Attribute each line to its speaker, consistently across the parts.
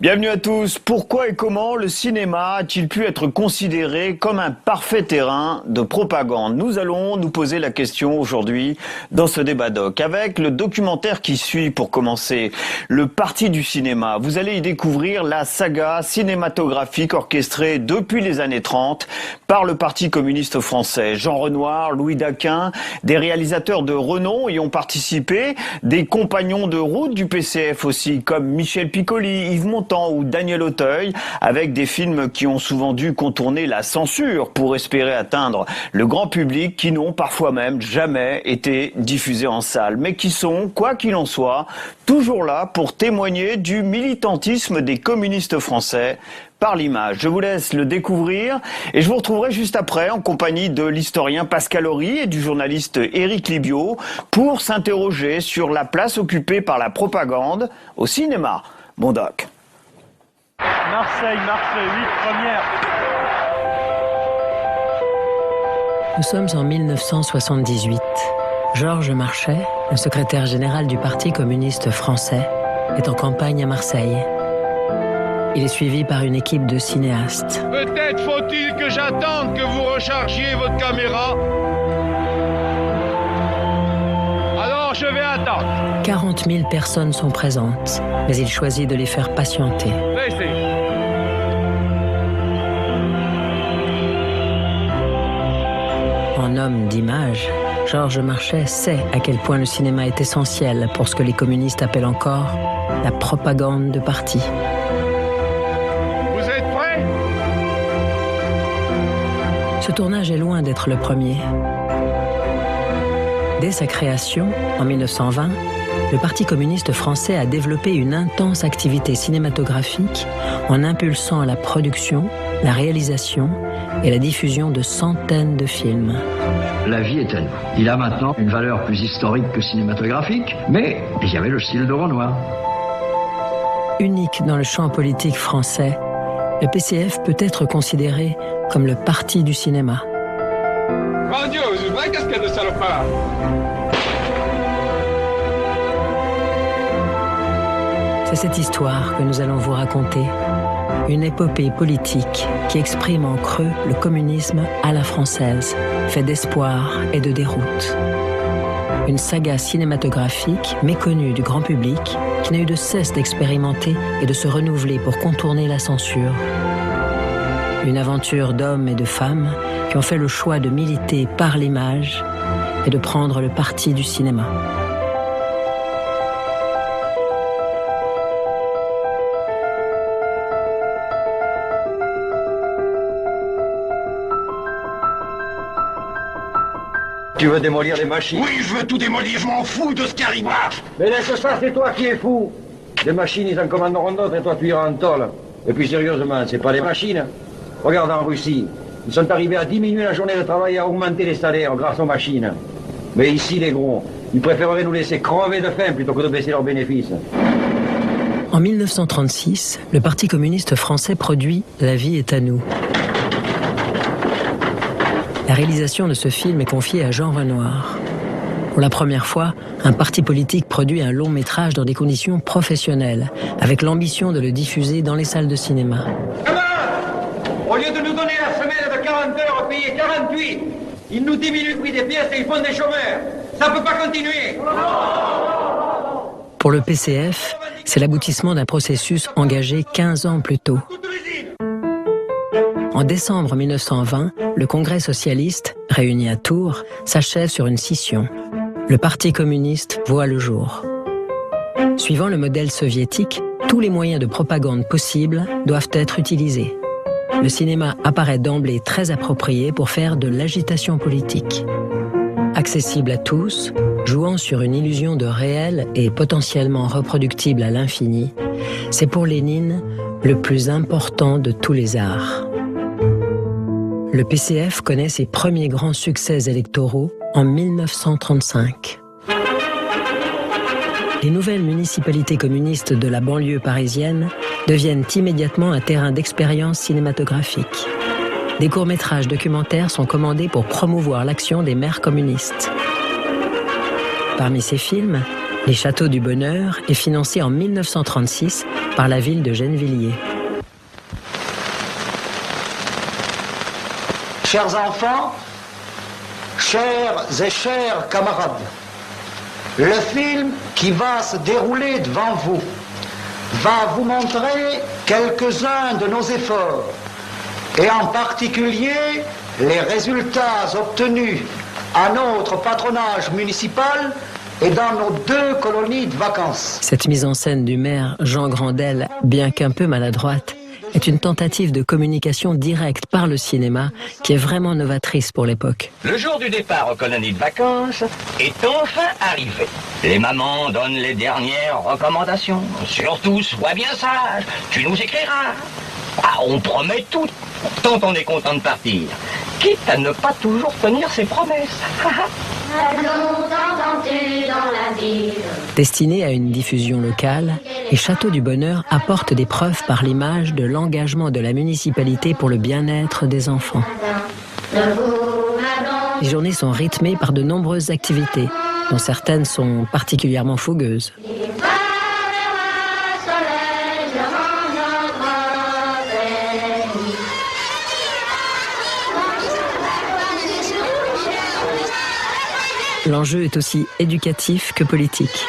Speaker 1: Bienvenue à tous. Pourquoi et comment le cinéma a-t-il pu être considéré comme un parfait terrain de propagande? Nous allons nous poser la question aujourd'hui dans ce débat doc avec le documentaire qui suit pour commencer, Le Parti du cinéma. Vous allez y découvrir la saga cinématographique orchestrée depuis les années 30 par le Parti communiste français. Jean Renoir, Louis Daquin, des réalisateurs de renom y ont participé, des compagnons de route du PCF aussi comme Michel Piccoli, Yves Montand ou Daniel Auteuil, avec des films qui ont souvent dû contourner la censure pour espérer atteindre le grand public, qui n'ont parfois même jamais été diffusés en salle, mais qui sont, quoi qu'il en soit, toujours là pour témoigner du militantisme des communistes français par l'image. Je vous laisse le découvrir et je vous retrouverai juste après en compagnie de l'historien Pascal Horry et du journaliste Éric Libiot pour s'interroger sur la place occupée par la propagande au cinéma. Bon doc.
Speaker 2: Marseille, 8 première.
Speaker 3: Nous sommes en 1978. Georges Marchais, le secrétaire général du Parti communiste français, est en campagne à Marseille. Il est suivi par une équipe de cinéastes.
Speaker 4: Peut-être faut-il que j'attende que vous rechargiez votre caméra. Alors je vais attendre.
Speaker 3: 40 000 personnes sont présentes, mais il choisit de les faire patienter.
Speaker 4: Laissez.
Speaker 3: En homme d'image, Georges Marchais sait à quel point le cinéma est essentiel pour ce que les communistes appellent encore la propagande de parti.
Speaker 4: Vous êtes prêts?
Speaker 3: Ce tournage est loin d'être le premier. Dès sa création, en 1920, le Parti communiste français a développé une intense activité cinématographique en impulsant la production, la réalisation et la diffusion de centaines de films.
Speaker 5: La vie est à nous. Il a maintenant une valeur plus historique que cinématographique, mais il y avait le style de Renoir.
Speaker 3: Unique dans le champ politique français, le PCF peut être considéré comme le parti du cinéma.
Speaker 4: Mon Dieu, c'est une vraie casquette de salopard.
Speaker 3: C'est cette histoire que nous allons vous raconter. Une épopée politique qui exprime en creux le communisme à la française, fait d'espoir et de déroute. Une saga cinématographique méconnue du grand public qui n'a eu de cesse d'expérimenter et de se renouveler pour contourner la censure. Une aventure d'hommes et de femmes qui ont fait le choix de militer par l'image et de prendre le parti du cinéma.
Speaker 5: Tu veux démolir les machines?
Speaker 4: Oui, je veux tout démolir, je m'en fous de ce qui arrivera.
Speaker 5: Mais laisse ça, c'est toi qui es fou. Les machines, ils en commanderont d'autres et toi, tu iras en tôle. Et puis sérieusement, c'est pas les machines. Regarde en Russie, ils sont arrivés à diminuer la journée de travail et à augmenter les salaires grâce aux machines. Mais ici, les gros, ils préféreraient nous laisser crever de faim plutôt que de baisser leurs bénéfices.
Speaker 3: En 1936, le Parti communiste français produit La vie est à nous. La réalisation de ce film est confiée à Jean Renoir. Pour la première fois, un parti politique produit un long métrage dans des conditions professionnelles, avec l'ambition de le diffuser dans les salles de cinéma.
Speaker 5: Au lieu de nous donner la semaine de 40 heures payées 48, ils nous diminuent le prix des pièces et ils font des chômeurs. Ça peut pas continuer.
Speaker 3: Pour le PCF, c'est l'aboutissement d'un processus engagé 15 ans plus tôt. En décembre 1920, le Congrès socialiste, réuni à Tours, s'achève sur une scission. Le Parti communiste voit le jour. Suivant le modèle soviétique, tous les moyens de propagande possibles doivent être utilisés. Le cinéma apparaît d'emblée très approprié pour faire de l'agitation politique. Accessible à tous, jouant sur une illusion de réel et potentiellement reproductible à l'infini, c'est pour Lénine le plus important de tous les arts. Le PCF connaît ses premiers grands succès électoraux en 1935. Les nouvelles municipalités communistes de la banlieue parisienne deviennent immédiatement un terrain d'expérience cinématographique. Des courts-métrages documentaires sont commandés pour promouvoir l'action des maires communistes. Parmi ces films, Les Châteaux du Bonheur est financé en 1936 par la ville de Gennevilliers.
Speaker 6: Chers enfants, chers et chers camarades, le film qui va se dérouler devant vous va vous montrer quelques-uns de nos efforts et en particulier les résultats obtenus à notre patronage municipal et dans nos 2 colonies de vacances.
Speaker 3: Cette mise en scène du maire Jean Grandel, bien qu'un peu maladroite, est une tentative de communication directe par le cinéma qui est vraiment novatrice pour l'époque.
Speaker 7: Le jour du départ aux colonies de vacances est enfin arrivé. Les mamans donnent les dernières recommandations. Surtout, sois bien sage, tu nous écriras. Ah, on promet tout, tant on est content de partir. Quitte à ne pas toujours tenir ses promesses.
Speaker 3: Destiné à une diffusion locale, les Châteaux du Bonheur apportent des preuves par l'image de l'engagement de la municipalité pour le bien-être des enfants. Les journées sont rythmées par de nombreuses activités, dont certaines sont particulièrement fougueuses. L'enjeu est aussi éducatif que politique.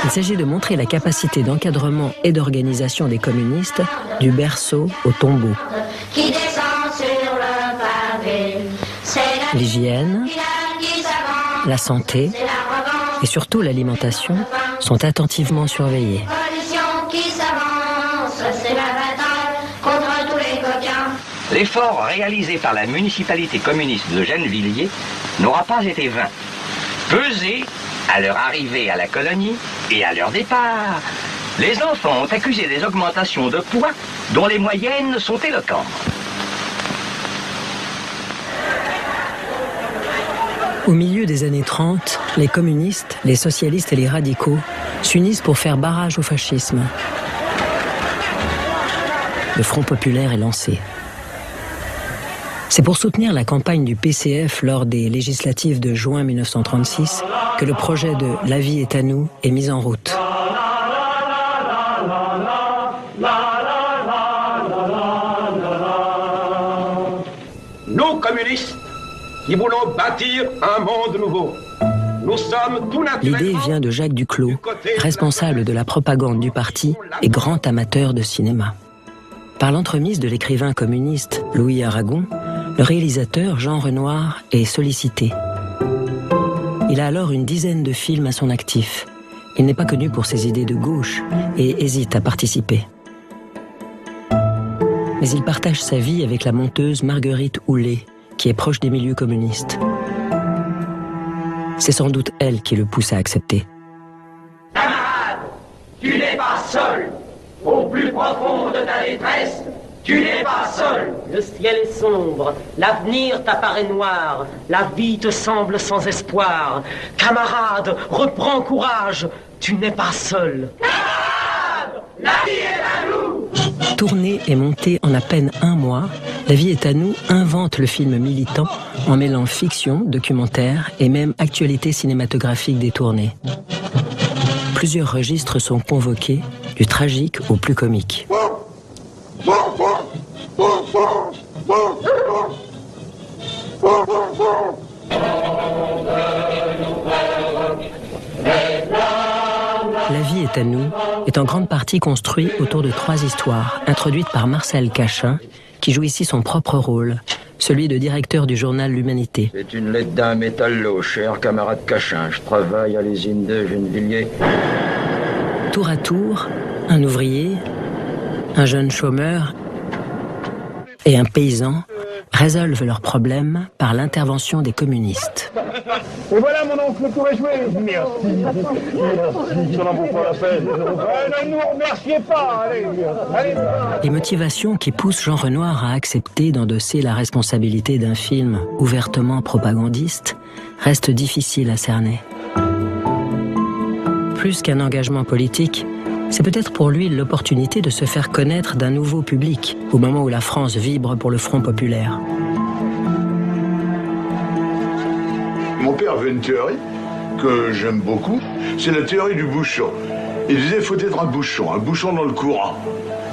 Speaker 3: Il s'agit de montrer la capacité d'encadrement et d'organisation des communistes du berceau au tombeau. L'hygiène, la santé et surtout l'alimentation sont attentivement surveillés.
Speaker 7: L'effort réalisé par la municipalité communiste de Gennevilliers n'aura pas été vain. Pesés à leur arrivée à la colonie et à leur départ, les enfants ont accusé des augmentations de poids dont les moyennes sont éloquentes.
Speaker 3: Au milieu des années 30, les communistes, les socialistes et les radicaux s'unissent pour faire barrage au fascisme. Le Front populaire est lancé. C'est pour soutenir la campagne du PCF lors des législatives de juin 1936 que le projet de « La vie est à nous » est mis en route.
Speaker 8: Nous, communistes, qui voulons bâtir un monde nouveau, nous sommes tout naturellement...
Speaker 3: L'idée vient de Jacques Duclos, responsable de la propagande du parti et grand amateur de cinéma. Par l'entremise de l'écrivain communiste Louis Aragon, le réalisateur Jean Renoir est sollicité. Il a alors une dizaine de films à son actif. Il n'est pas connu pour ses idées de gauche et hésite à participer. Mais il partage sa vie avec la monteuse Marguerite Houlet, qui est proche des milieux communistes. C'est sans doute elle qui le pousse à accepter.
Speaker 6: Camarade, tu n'es pas seul. Au plus profond de ta détresse, tu n'es pas seul.
Speaker 9: Le ciel est sombre, l'avenir t'apparaît noir, la vie te semble sans espoir. Camarade, reprends courage, tu n'es pas seul.
Speaker 6: Camarade, la vie est à nous.
Speaker 3: Tournée et montée en à peine un mois, La vie est à nous invente le film militant en mêlant fiction, documentaire et même actualité cinématographique des tournées. Plusieurs registres sont convoqués, du tragique au plus comique. La vie est à nous est en grande partie construit autour de 3 histoires, introduites par Marcel Cachin, qui joue ici son propre rôle, celui de directeur du journal L'Humanité.
Speaker 5: C'est une lettre d'un métallo, cher camarade Cachin. Je travaille à l'usine de Gennevilliers.
Speaker 3: Tour à tour, un ouvrier, un jeune chômeur et un paysan résolvent leurs problèmes par l'intervention des communistes.
Speaker 2: Et voilà mon oncle, le tour est joué. Merci. Ça n'en vaut pas la peine. Ne nous remerciez pas. Allez.
Speaker 3: Les motivations qui poussent Jean Renoir à accepter d'endosser la responsabilité d'un film ouvertement propagandiste restent difficiles à cerner. Plus qu'un engagement politique, c'est peut-être pour lui l'opportunité de se faire connaître d'un nouveau public au moment où la France vibre pour le Front populaire.
Speaker 10: Mon père avait une théorie que j'aime beaucoup, c'est la théorie du bouchon. Il disait, il faut être un bouchon dans le courant.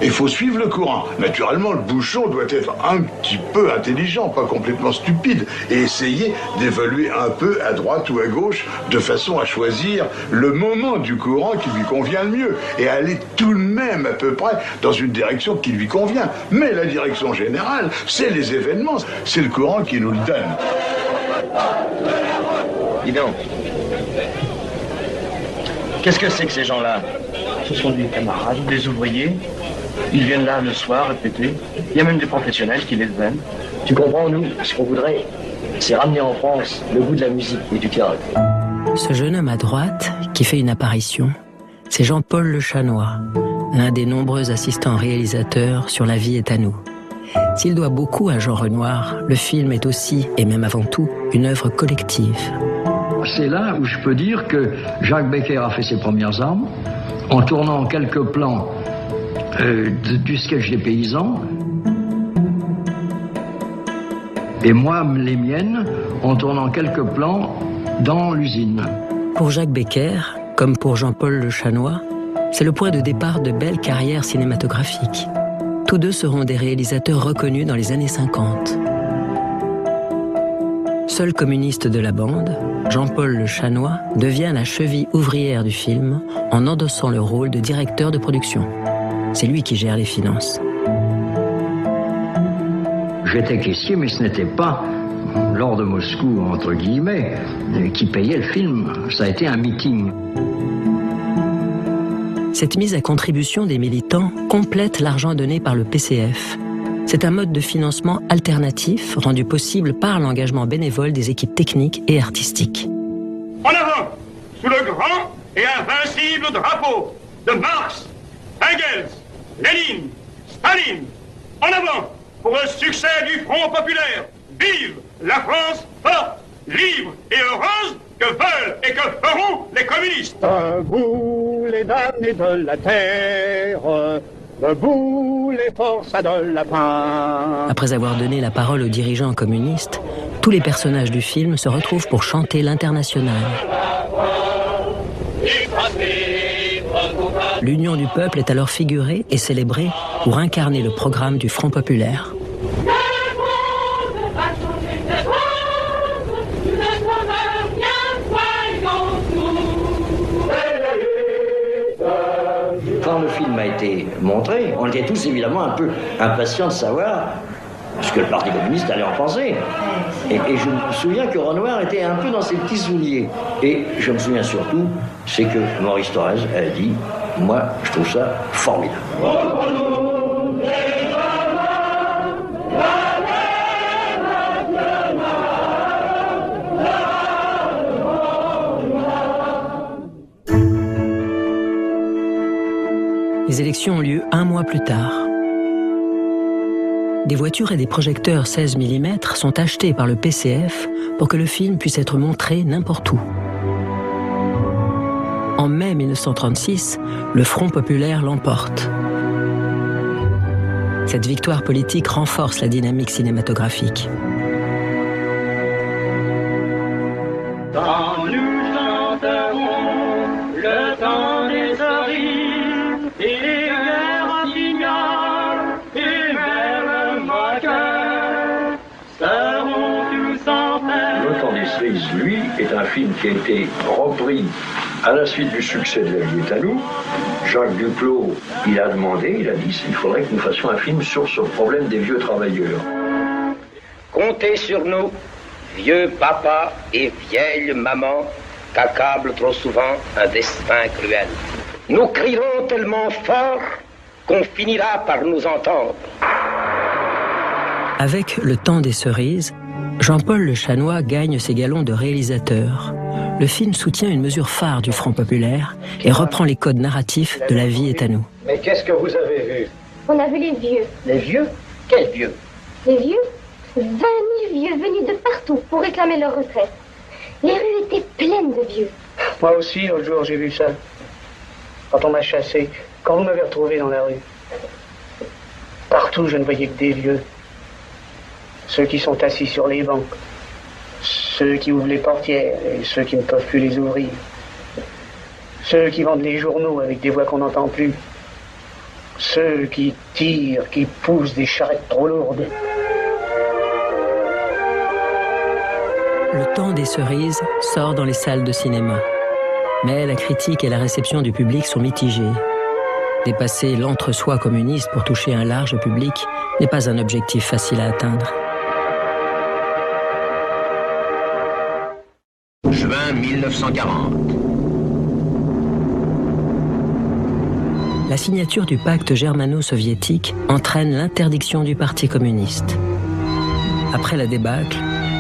Speaker 10: Il faut suivre le courant. Naturellement, le bouchon doit être un petit peu intelligent, pas complètement stupide, et essayer d'évoluer un peu à droite ou à gauche, de façon à choisir le moment du courant qui lui convient le mieux, et aller tout de même à peu près dans une direction qui lui convient. Mais la direction générale, c'est les événements, c'est le courant qui nous le donne.
Speaker 7: Dis donc, qu'est-ce que c'est que ces gens-là?
Speaker 11: Ce sont des camarades, des ouvriers. Ils viennent là le soir répéter. Il y a même des professionnels qui les aiment.
Speaker 12: Tu comprends, nous, ce qu'on voudrait, c'est ramener en France le goût de la musique et du théâtre.
Speaker 3: Ce jeune homme à droite, qui fait une apparition, c'est Jean-Paul Le Chanois, l'un des nombreux assistants réalisateurs sur La vie est à nous. S'il doit beaucoup à Jean Renoir, le film est aussi, et même avant tout, une œuvre collective.
Speaker 13: C'est là où je peux dire que Jacques Becker a fait ses premières armes, en tournant quelques plans du sketch des paysans, et moi, les miennes, en tournant quelques plans dans l'usine.
Speaker 3: Pour Jacques Becker, comme pour Jean-Paul Le Chanois, c'est le point de départ de belles carrières cinématographiques. Tous deux seront des réalisateurs reconnus dans les années 50. Seul communiste de la bande, Jean-Paul Le Chanois devient la cheville ouvrière du film en endossant le rôle de directeur de production. C'est lui qui gère les finances.
Speaker 13: J'étais caissier, mais ce n'était pas Lord de Moscou, entre guillemets, qui payait le film. Ça a été un meeting.
Speaker 3: Cette mise à contribution des militants complète l'argent donné par le PCF. C'est un mode de financement alternatif rendu possible par l'engagement bénévole des équipes techniques et artistiques.
Speaker 2: En avant, sous le grand et invincible drapeau de Marx, Engels, Lénine, Staline. En avant, pour le succès du Front populaire. Vive la France forte, libre et heureuse que veulent et que feront les communistes.
Speaker 11: Debout les damnés de la terre, debout les forçats de la faim.
Speaker 3: Après avoir donné la parole aux dirigeants communistes, tous les personnages du film se retrouvent pour chanter l'Internationale. L'union du peuple est alors figurée et célébrée pour incarner le programme du Front populaire.
Speaker 12: Quand le film a été montré, on était tous évidemment un peu impatients de savoir ce que le Parti communiste allait en penser. Et je me souviens que Renoir était un peu dans ses petits souliers. Et je me souviens surtout, c'est que Maurice Thorez a dit « Moi, je trouve ça formidable ».
Speaker 3: Les élections ont lieu un mois plus tard. Des voitures et des projecteurs 16 mm sont achetés par le PCF pour que le film puisse être montré n'importe où. En mai 1936, le Front populaire l'emporte. Cette victoire politique renforce la dynamique cinématographique.
Speaker 11: Quand nous chanterons le temps des cerises et les guerres signalent et vers le vainqueur seront tous en paix.
Speaker 13: Le temps des cerises, lui, est un film qui a été repris à la suite du succès de La vie est à nous. Jacques Duclos, il a demandé, il a dit qu'il faudrait que nous fassions un film sur ce problème des vieux travailleurs.
Speaker 7: Comptez sur nous, vieux papa et vieille maman, qu'accable trop souvent un destin cruel. Nous crierons tellement fort qu'on finira par nous entendre.
Speaker 3: Avec Le temps des cerises, Jean-Paul Le Chanois gagne ses galons de réalisateur. Le film soutient une mesure phare du Front populaire et reprend les codes narratifs de La vie est à nous.
Speaker 12: Mais qu'est-ce que vous avez vu?
Speaker 14: On a vu les vieux.
Speaker 12: Les vieux? Quels vieux?
Speaker 14: Les vieux? 20 000 vieux venus de partout pour réclamer leur retraite. Les rues étaient pleines de vieux.
Speaker 11: Moi aussi, l'autre jour, j'ai vu ça. Quand on m'a chassé, quand vous m'avez retrouvé dans la rue. Partout, je ne voyais que des vieux. Ceux qui sont assis sur les bancs. ceux qui ouvrent les portières et ceux qui ne peuvent plus les ouvrir, ceux qui vendent les journaux avec des voix qu'on n'entend plus, ceux qui tirent, qui poussent des charrettes trop lourdes.
Speaker 3: Le temps des cerises sort dans les salles de cinéma. Mais la critique et la réception du public sont mitigées. Dépasser l'entre-soi communiste pour toucher un large public n'est pas un objectif facile à atteindre.
Speaker 15: Juin 1940.
Speaker 3: La signature du pacte germano-soviétique entraîne l'interdiction du Parti communiste. Après la débâcle,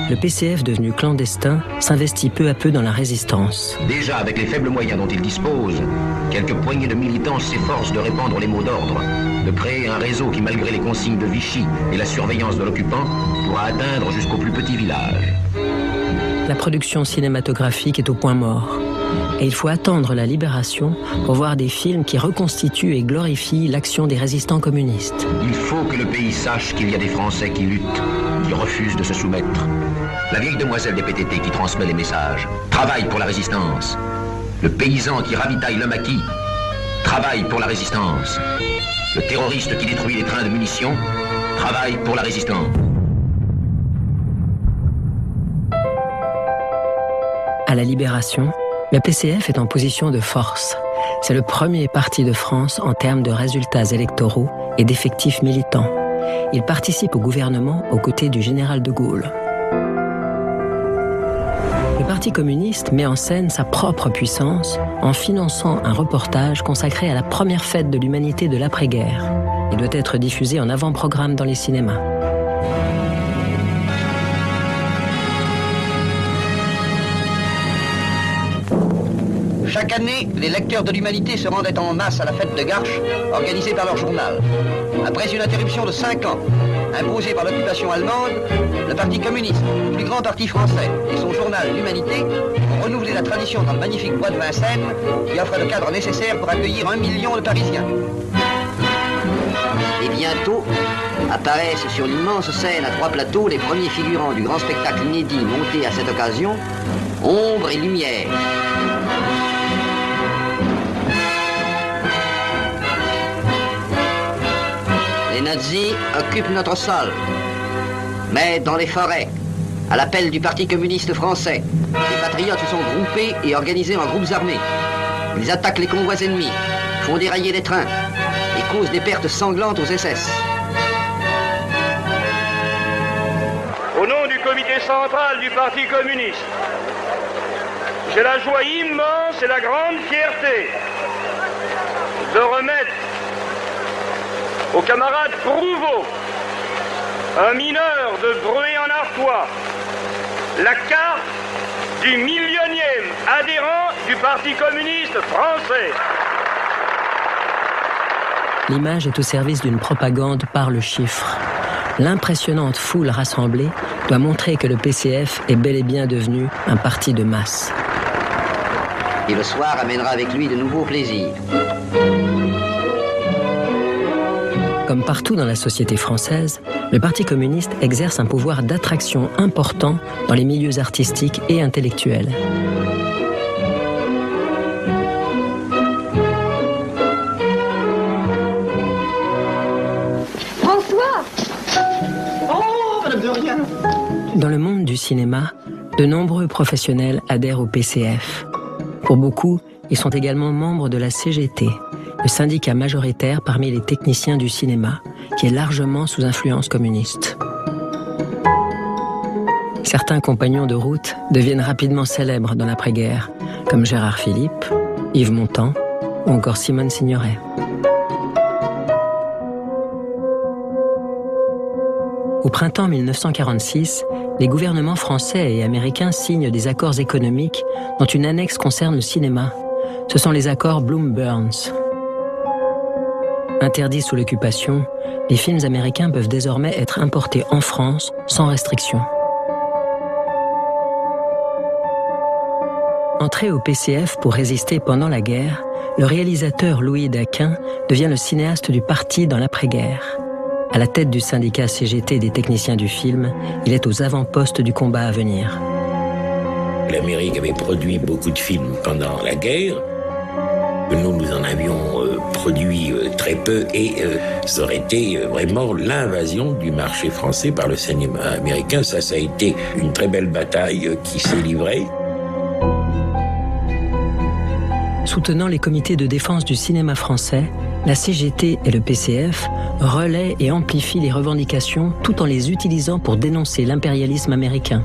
Speaker 3: le PCF devenu clandestin s'investit peu à peu dans la résistance.
Speaker 15: Déjà, avec les faibles moyens dont il dispose, quelques poignées de militants s'efforcent de répandre les mots d'ordre, de créer un réseau qui, malgré les consignes de Vichy et la surveillance de l'occupant, pourra atteindre jusqu'au plus petit village.
Speaker 3: La production cinématographique est au point mort. Et il faut attendre la libération pour voir des films qui reconstituent et glorifient l'action des résistants communistes.
Speaker 15: Il faut que le pays sache qu'il y a des Français qui luttent, qui refusent de se soumettre. La vieille demoiselle des PTT qui transmet les messages travaille pour la résistance. Le paysan qui ravitaille le maquis travaille pour la résistance. Le terroriste qui détruit les trains de munitions travaille pour la résistance.
Speaker 3: À la libération, le PCF est en position de force. C'est le premier parti de France en termes de résultats électoraux et d'effectifs militants. Il participe au gouvernement aux côtés du général de Gaulle. Le Parti communiste met en scène sa propre puissance en finançant un reportage consacré à la première fête de l'humanité de l'après-guerre. Il doit être diffusé en avant-programme dans les cinémas.
Speaker 16: Chaque année, les lecteurs de l'Humanité se rendaient en masse à la fête de Garches, organisée par leur journal. Après une interruption de 5 ans, imposée par l'occupation allemande, le Parti communiste, le plus grand parti français, et son journal L'Humanité ont renouvelé la tradition dans le magnifique bois de Vincennes, qui offre le cadre nécessaire pour accueillir 1 million de Parisiens. Et bientôt, apparaissent sur l'immense scène à 3 plateaux les premiers figurants du grand spectacle inédit monté à cette occasion, Ombre et Lumière. Les nazis occupent notre sol, mais dans les forêts, à l'appel du Parti communiste français, les patriotes se sont groupés et organisés en groupes armés. Ils attaquent les convois ennemis, font dérailler les trains et causent des pertes sanglantes aux SS.
Speaker 2: Au nom du comité central du Parti communiste, j'ai la joie immense et la grande fierté de remettre au camarade Prouveau, un mineur de Bruay-en-Artois, la carte du 10000e adhérent du Parti communiste français.
Speaker 3: L'image est au service d'une propagande par le chiffre. L'impressionnante foule rassemblée doit montrer que le PCF est bel et bien devenu un parti de masse.
Speaker 16: Et le soir amènera avec lui de nouveaux plaisirs.
Speaker 3: Comme partout dans la société française, le Parti communiste exerce un pouvoir d'attraction important dans les milieux artistiques et intellectuels.
Speaker 14: François!
Speaker 6: Oh, madame de rien!
Speaker 3: Dans le monde du cinéma, de nombreux professionnels adhèrent au PCF. Pour beaucoup, ils sont également membres de la CGT, le syndicat majoritaire parmi les techniciens du cinéma, qui est largement sous influence communiste. Certains compagnons de route deviennent rapidement célèbres dans l'après-guerre, comme Gérard Philippe, Yves Montand ou encore Simone Signoret. Au printemps 1946, les gouvernements français et américains signent des accords économiques dont une annexe concerne le cinéma. Ce sont les accords Bloom-Burns. Interdits sous l'occupation, les films américains peuvent désormais être importés en France sans restriction. Entré au PCF pour résister pendant la guerre, le réalisateur Louis Daquin devient le cinéaste du parti dans l'après-guerre. À la tête du syndicat CGT des techniciens du film, il est aux avant-postes du combat à venir.
Speaker 17: L'Amérique avait produit beaucoup de films pendant la guerre. Nous en avions produit très peu et ça aurait été vraiment l'invasion du marché français par le cinéma américain. Ça a été une très belle bataille qui s'est livrée.
Speaker 3: Soutenant les comités de défense du cinéma français, la CGT et le PCF relaient et amplifient les revendications tout en les utilisant pour dénoncer l'impérialisme américain.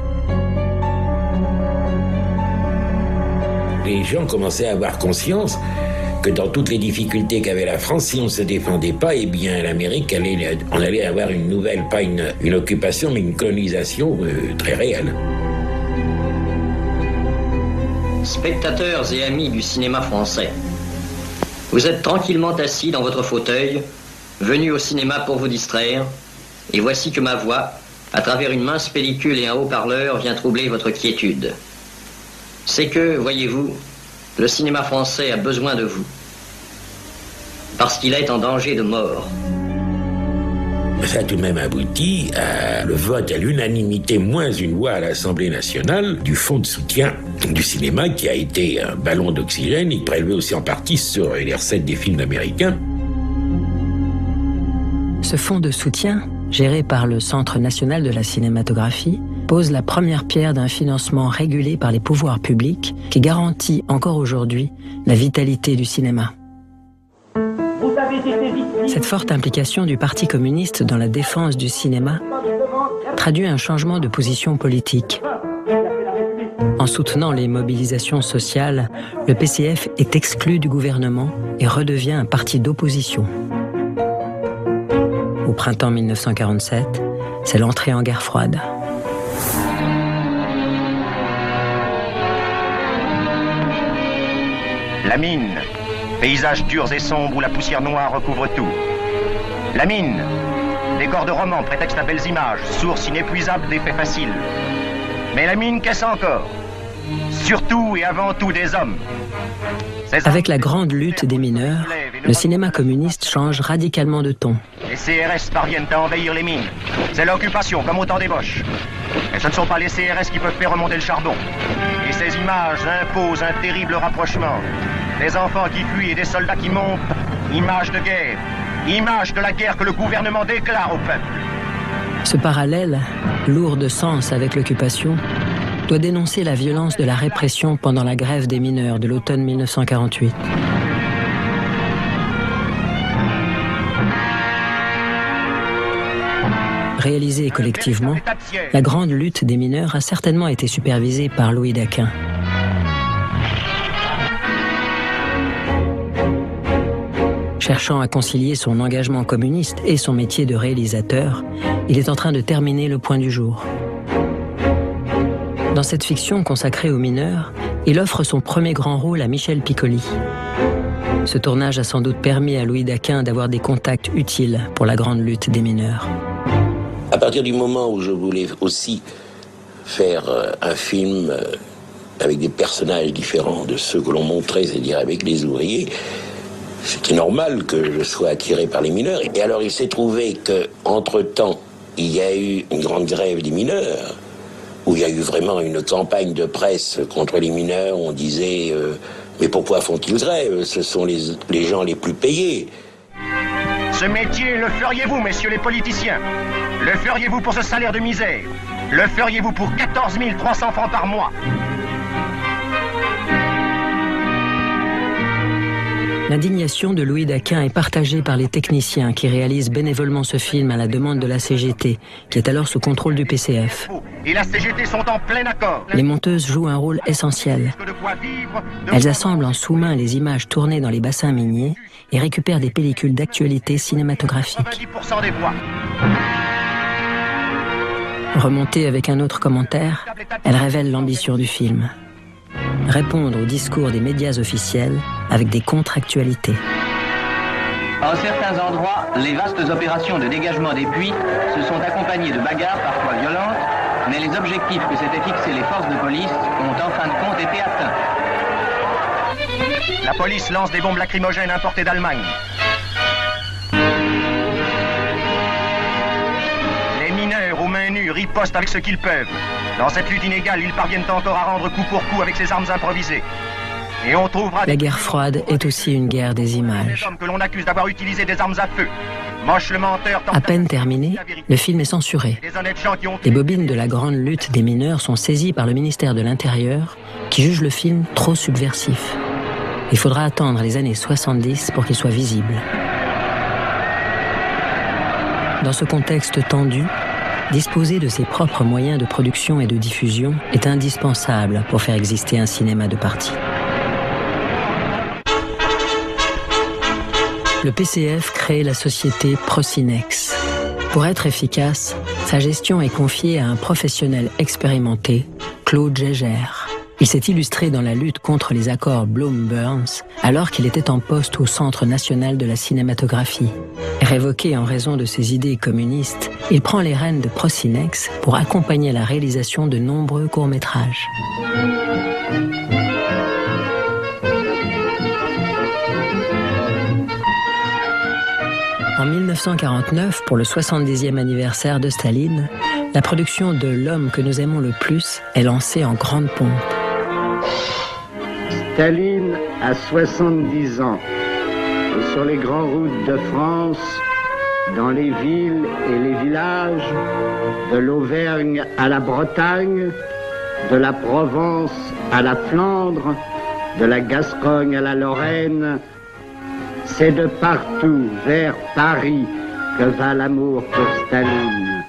Speaker 17: Les gens commençaient à avoir conscience que dans toutes les difficultés qu'avait la France, si on ne se défendait pas, eh bien l'Amérique, on allait avoir une nouvelle, pas une occupation, mais une colonisation très réelle.
Speaker 12: Spectateurs et amis du cinéma français, vous êtes tranquillement assis dans votre fauteuil, venus au cinéma pour vous distraire, et voici que ma voix, à travers une mince pellicule et un haut-parleur, vient troubler votre quiétude. C'est que, voyez-vous, le cinéma français a besoin de vous, parce qu'il est en danger de mort.
Speaker 17: Ça a tout de même abouti à le vote à l'unanimité, moins une voix à l'Assemblée nationale, du fonds de soutien du cinéma, qui a été un ballon d'oxygène et prélevé aussi en partie sur les recettes des films américains.
Speaker 3: Ce fonds de soutien, géré par le Centre national de la cinématographie, pose la première pierre d'un financement régulé par les pouvoirs publics qui garantit encore aujourd'hui la vitalité du cinéma. Cette forte implication du Parti communiste dans la défense du cinéma traduit un changement de position politique. En soutenant les mobilisations sociales, le PCF est exclu du gouvernement et redevient un parti d'opposition. Au printemps 1947, c'est l'entrée en guerre froide.
Speaker 18: La mine, paysages durs et sombres où la poussière noire recouvre tout. La mine, décor de roman, prétexte à belles images, source inépuisable d'effets faciles. Mais la mine, qu'est-ce encore? Surtout et avant tout des hommes.
Speaker 3: Avec la grande lutte des mineurs, le cinéma communiste change radicalement de ton.
Speaker 18: Les CRS parviennent à envahir les mines. C'est l'occupation, comme au temps des Boches. Et ce ne sont pas les CRS qui peuvent faire remonter le charbon. Et ces images imposent un terrible rapprochement. Des enfants qui fuient et des soldats qui montent. Images de guerre. Images de la guerre que le gouvernement déclare au peuple.
Speaker 3: Ce parallèle, lourd de sens avec l'occupation, doit dénoncer la violence de la répression pendant la grève des mineurs de l'automne 1948. Réalisée collectivement, la grande lutte des mineurs a certainement été supervisée par Louis Daquin. Cherchant à concilier son engagement communiste et son métier de réalisateur, il est en train de terminer le point du jour. Dans cette fiction consacrée aux mineurs, il offre son premier grand rôle à Michel Piccoli. Ce tournage a sans doute permis à Louis Daquin d'avoir des contacts utiles pour la grande lutte des mineurs.
Speaker 17: À partir du moment où je voulais aussi faire un film avec des personnages différents de ceux que l'on montrait, c'est-à-dire avec les ouvriers, c'était normal que je sois attiré par les mineurs. Et alors il s'est trouvé qu'entre-temps, il y a eu une grande grève des mineurs, où il y a eu vraiment une campagne de presse contre les mineurs. On disait mais pourquoi font-ils grève? Ce sont les gens les plus payés.
Speaker 18: Ce métier, le feriez-vous, messieurs les politiciens? Le feriez-vous pour ce salaire de misère? Le feriez-vous pour 14 300 francs par mois?
Speaker 3: L'indignation de Louis Daquin est partagée par les techniciens qui réalisent bénévolement ce film à la demande de la CGT, qui est alors sous contrôle du PCF.
Speaker 18: Et la CGT sont en plein accord.
Speaker 3: Les monteuses jouent un rôle essentiel. Elles assemblent en sous-main les images tournées dans les bassins miniers et récupèrent des pellicules d'actualité cinématographique.
Speaker 18: 90% des voix.
Speaker 3: Remontée avec un autre commentaire, elle révèle l'ambition du film. Répondre au discours des médias officiels avec des contre-actualités.
Speaker 19: En certains endroits, les vastes opérations de dégagement des puits se sont accompagnées de bagarres parfois violentes, mais les objectifs que s'étaient fixés les forces de police ont en fin de compte été atteints.
Speaker 18: La police lance des bombes lacrymogènes importées d'Allemagne. Les mineurs aux mains nues ripostent avec ce qu'ils peuvent. Dans cette lutte inégale, ils parviennent encore à rendre coup pour coup avec ces armes improvisées. Et on trouvera...
Speaker 3: La guerre froide est aussi une guerre des images.
Speaker 18: ...que l'on accuse d'avoir utilisé des armes à feu. Moche le menteur...
Speaker 3: À peine terminé, le film est censuré. Les bobines de la grande lutte des mineurs sont saisies par le ministère de l'Intérieur, qui juge le film trop subversif. Il faudra attendre les années 70 pour qu'il soit visible. Dans ce contexte tendu, disposer de ses propres moyens de production et de diffusion est indispensable pour faire exister un cinéma de parti. Le PCF crée la société Procinex. Pour être efficace, sa gestion est confiée à un professionnel expérimenté, Claude Gégère. Il s'est illustré dans la lutte contre les accords Bloom-Burns alors qu'il était en poste au Centre national de la cinématographie. Révoqué en raison de ses idées communistes, il prend les rênes de Procinex pour accompagner la réalisation de nombreux courts-métrages. En 1949, pour le 70e anniversaire de Staline, la production de L'homme que nous aimons le plus est lancée en grande pompe.
Speaker 20: Staline a 70 ans. Et sur les grandes routes de France, dans les villes et les villages, de l'Auvergne à la Bretagne, de la Provence à la Flandre, de la Gascogne à la Lorraine, c'est de partout vers Paris que va l'amour pour Staline.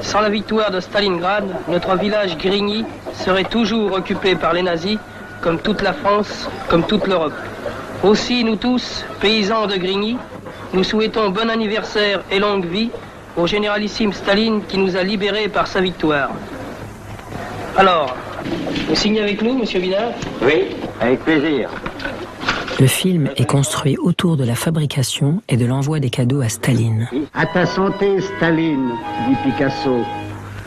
Speaker 21: Sans la victoire de Stalingrad, notre village Grigny serait toujours occupé par les nazis, comme toute la France, comme toute l'Europe. Aussi, nous tous, paysans de Grigny, nous souhaitons bon anniversaire et longue vie au généralissime Staline qui nous a libérés par sa victoire. Alors, vous signez avec nous, monsieur Villard ?
Speaker 12: Oui, avec plaisir.
Speaker 3: Le film est construit autour de la fabrication et de l'envoi des cadeaux à Staline.
Speaker 20: À ta santé, Staline, dit Picasso.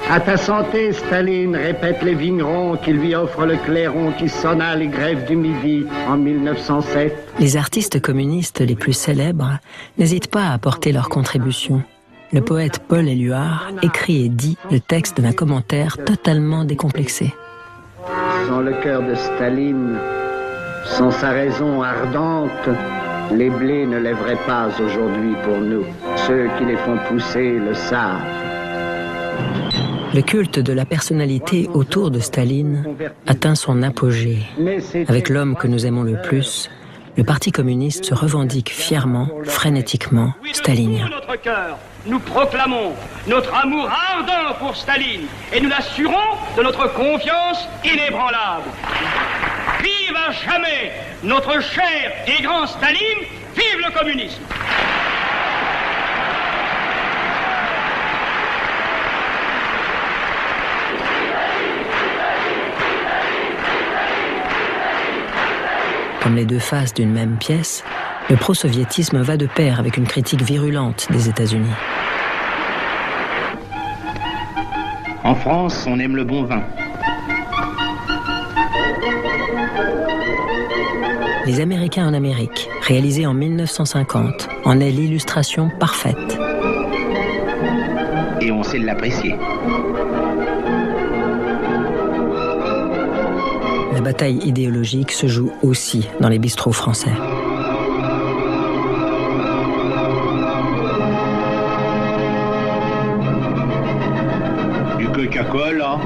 Speaker 20: À ta santé, Staline, répètent les vignerons qui lui offrent le clairon qui sonna les grèves du Midi en 1907.
Speaker 3: Les artistes communistes les plus célèbres n'hésitent pas à apporter leur contribution. Le poète Paul Éluard écrit et dit le texte d'un commentaire totalement décomplexé.
Speaker 20: Sans le cœur de Staline, sans sa raison ardente, les blés ne lèveraient pas aujourd'hui pour nous. Ceux qui les font pousser le savent.
Speaker 3: Le culte de la personnalité autour de Staline atteint son apogée. Avec L'homme que nous aimons le plus, le Parti communiste se revendique fièrement, frénétiquement, stalinien.
Speaker 2: Notre cœur, nous proclamons notre amour ardent pour Staline et nous l'assurons de notre confiance inébranlable. Vive à jamais notre cher et grand Staline, vive le communisme!
Speaker 3: Comme les deux faces d'une même pièce, le pro-soviétisme va de pair avec une critique virulente des États-Unis.
Speaker 22: En France, on aime le bon vin.
Speaker 3: Les Américains en Amérique, réalisé en 1950, en est l'illustration parfaite.
Speaker 22: Et on sait l'apprécier.
Speaker 3: La bataille idéologique se joue aussi dans les bistrots français.
Speaker 22: Du Coca-Cola.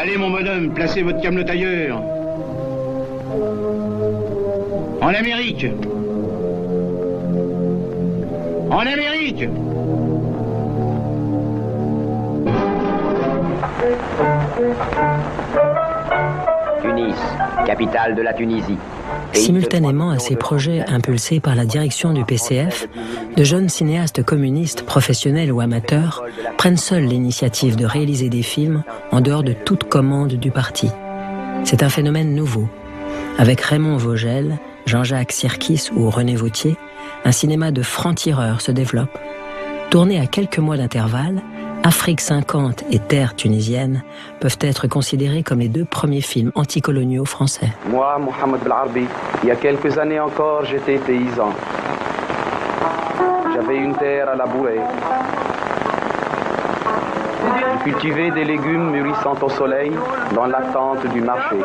Speaker 22: Allez mon bonhomme, placez votre camelote ailleurs. En Amérique. En Amérique.
Speaker 12: Tunis, capitale de la Tunisie.
Speaker 3: Simultanément à ces projets impulsés par la direction du PCF, de jeunes cinéastes communistes, professionnels ou amateurs, prennent seuls l'initiative de réaliser des films en dehors de toute commande du parti. C'est un phénomène nouveau. Avec Raymond Vogel, Jean-Jacques Sirkis ou René Vauthier, un cinéma de francs-tireurs se développe. Tourné à quelques mois d'intervalle, Afrique 50 et Terre tunisienne peuvent être considérés comme les deux premiers films anticoloniaux français.
Speaker 1: Moi, Mohamed Belarbi, il y a quelques années encore, j'étais paysan. J'avais une terre à labourer. Je cultivais des légumes mûrissant au soleil dans l'attente du marché.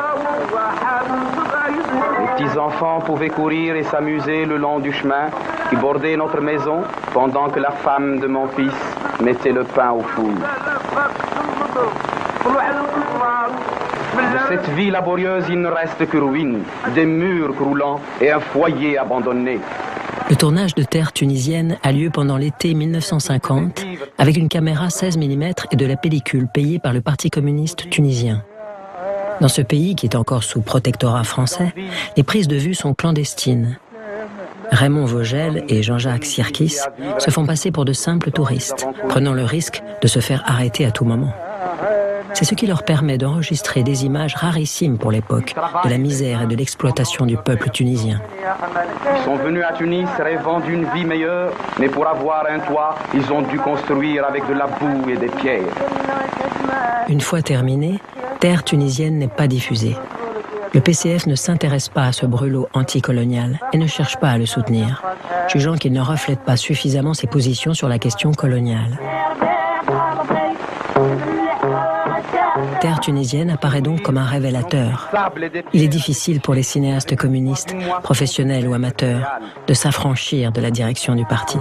Speaker 1: Les petits-enfants pouvaient courir et s'amuser le long du chemin qui bordait notre maison pendant que la femme de mon fils mettait le pain au four. De cette vie laborieuse, il ne reste que ruines, des murs croulants et un foyer abandonné.
Speaker 3: Le tournage de Terre tunisienne a lieu pendant l'été 1950 avec une caméra 16 mm et de la pellicule payée par le Parti communiste tunisien. Dans ce pays qui est encore sous protectorat français, les prises de vue sont clandestines. Raymond Vogel et Jean-Jacques Sirkis se font passer pour de simples touristes, prenant le risque de se faire arrêter à tout moment. C'est ce qui leur permet d'enregistrer des images rarissimes pour l'époque, de la misère et de l'exploitation du peuple tunisien.
Speaker 1: Ils sont venus à Tunis rêvant d'une vie meilleure, mais pour avoir un toit, ils ont dû construire avec de la boue et des pierres.
Speaker 3: Une fois terminée, Terre tunisienne n'est pas diffusée. Le PCF ne s'intéresse pas à ce brûlot anticolonial et ne cherche pas à le soutenir, jugeant qu'il ne reflète pas suffisamment ses positions sur la question coloniale. Terre tunisienne apparaît donc comme un révélateur. Il est difficile pour les cinéastes communistes, professionnels ou amateurs, de s'affranchir de la direction du parti.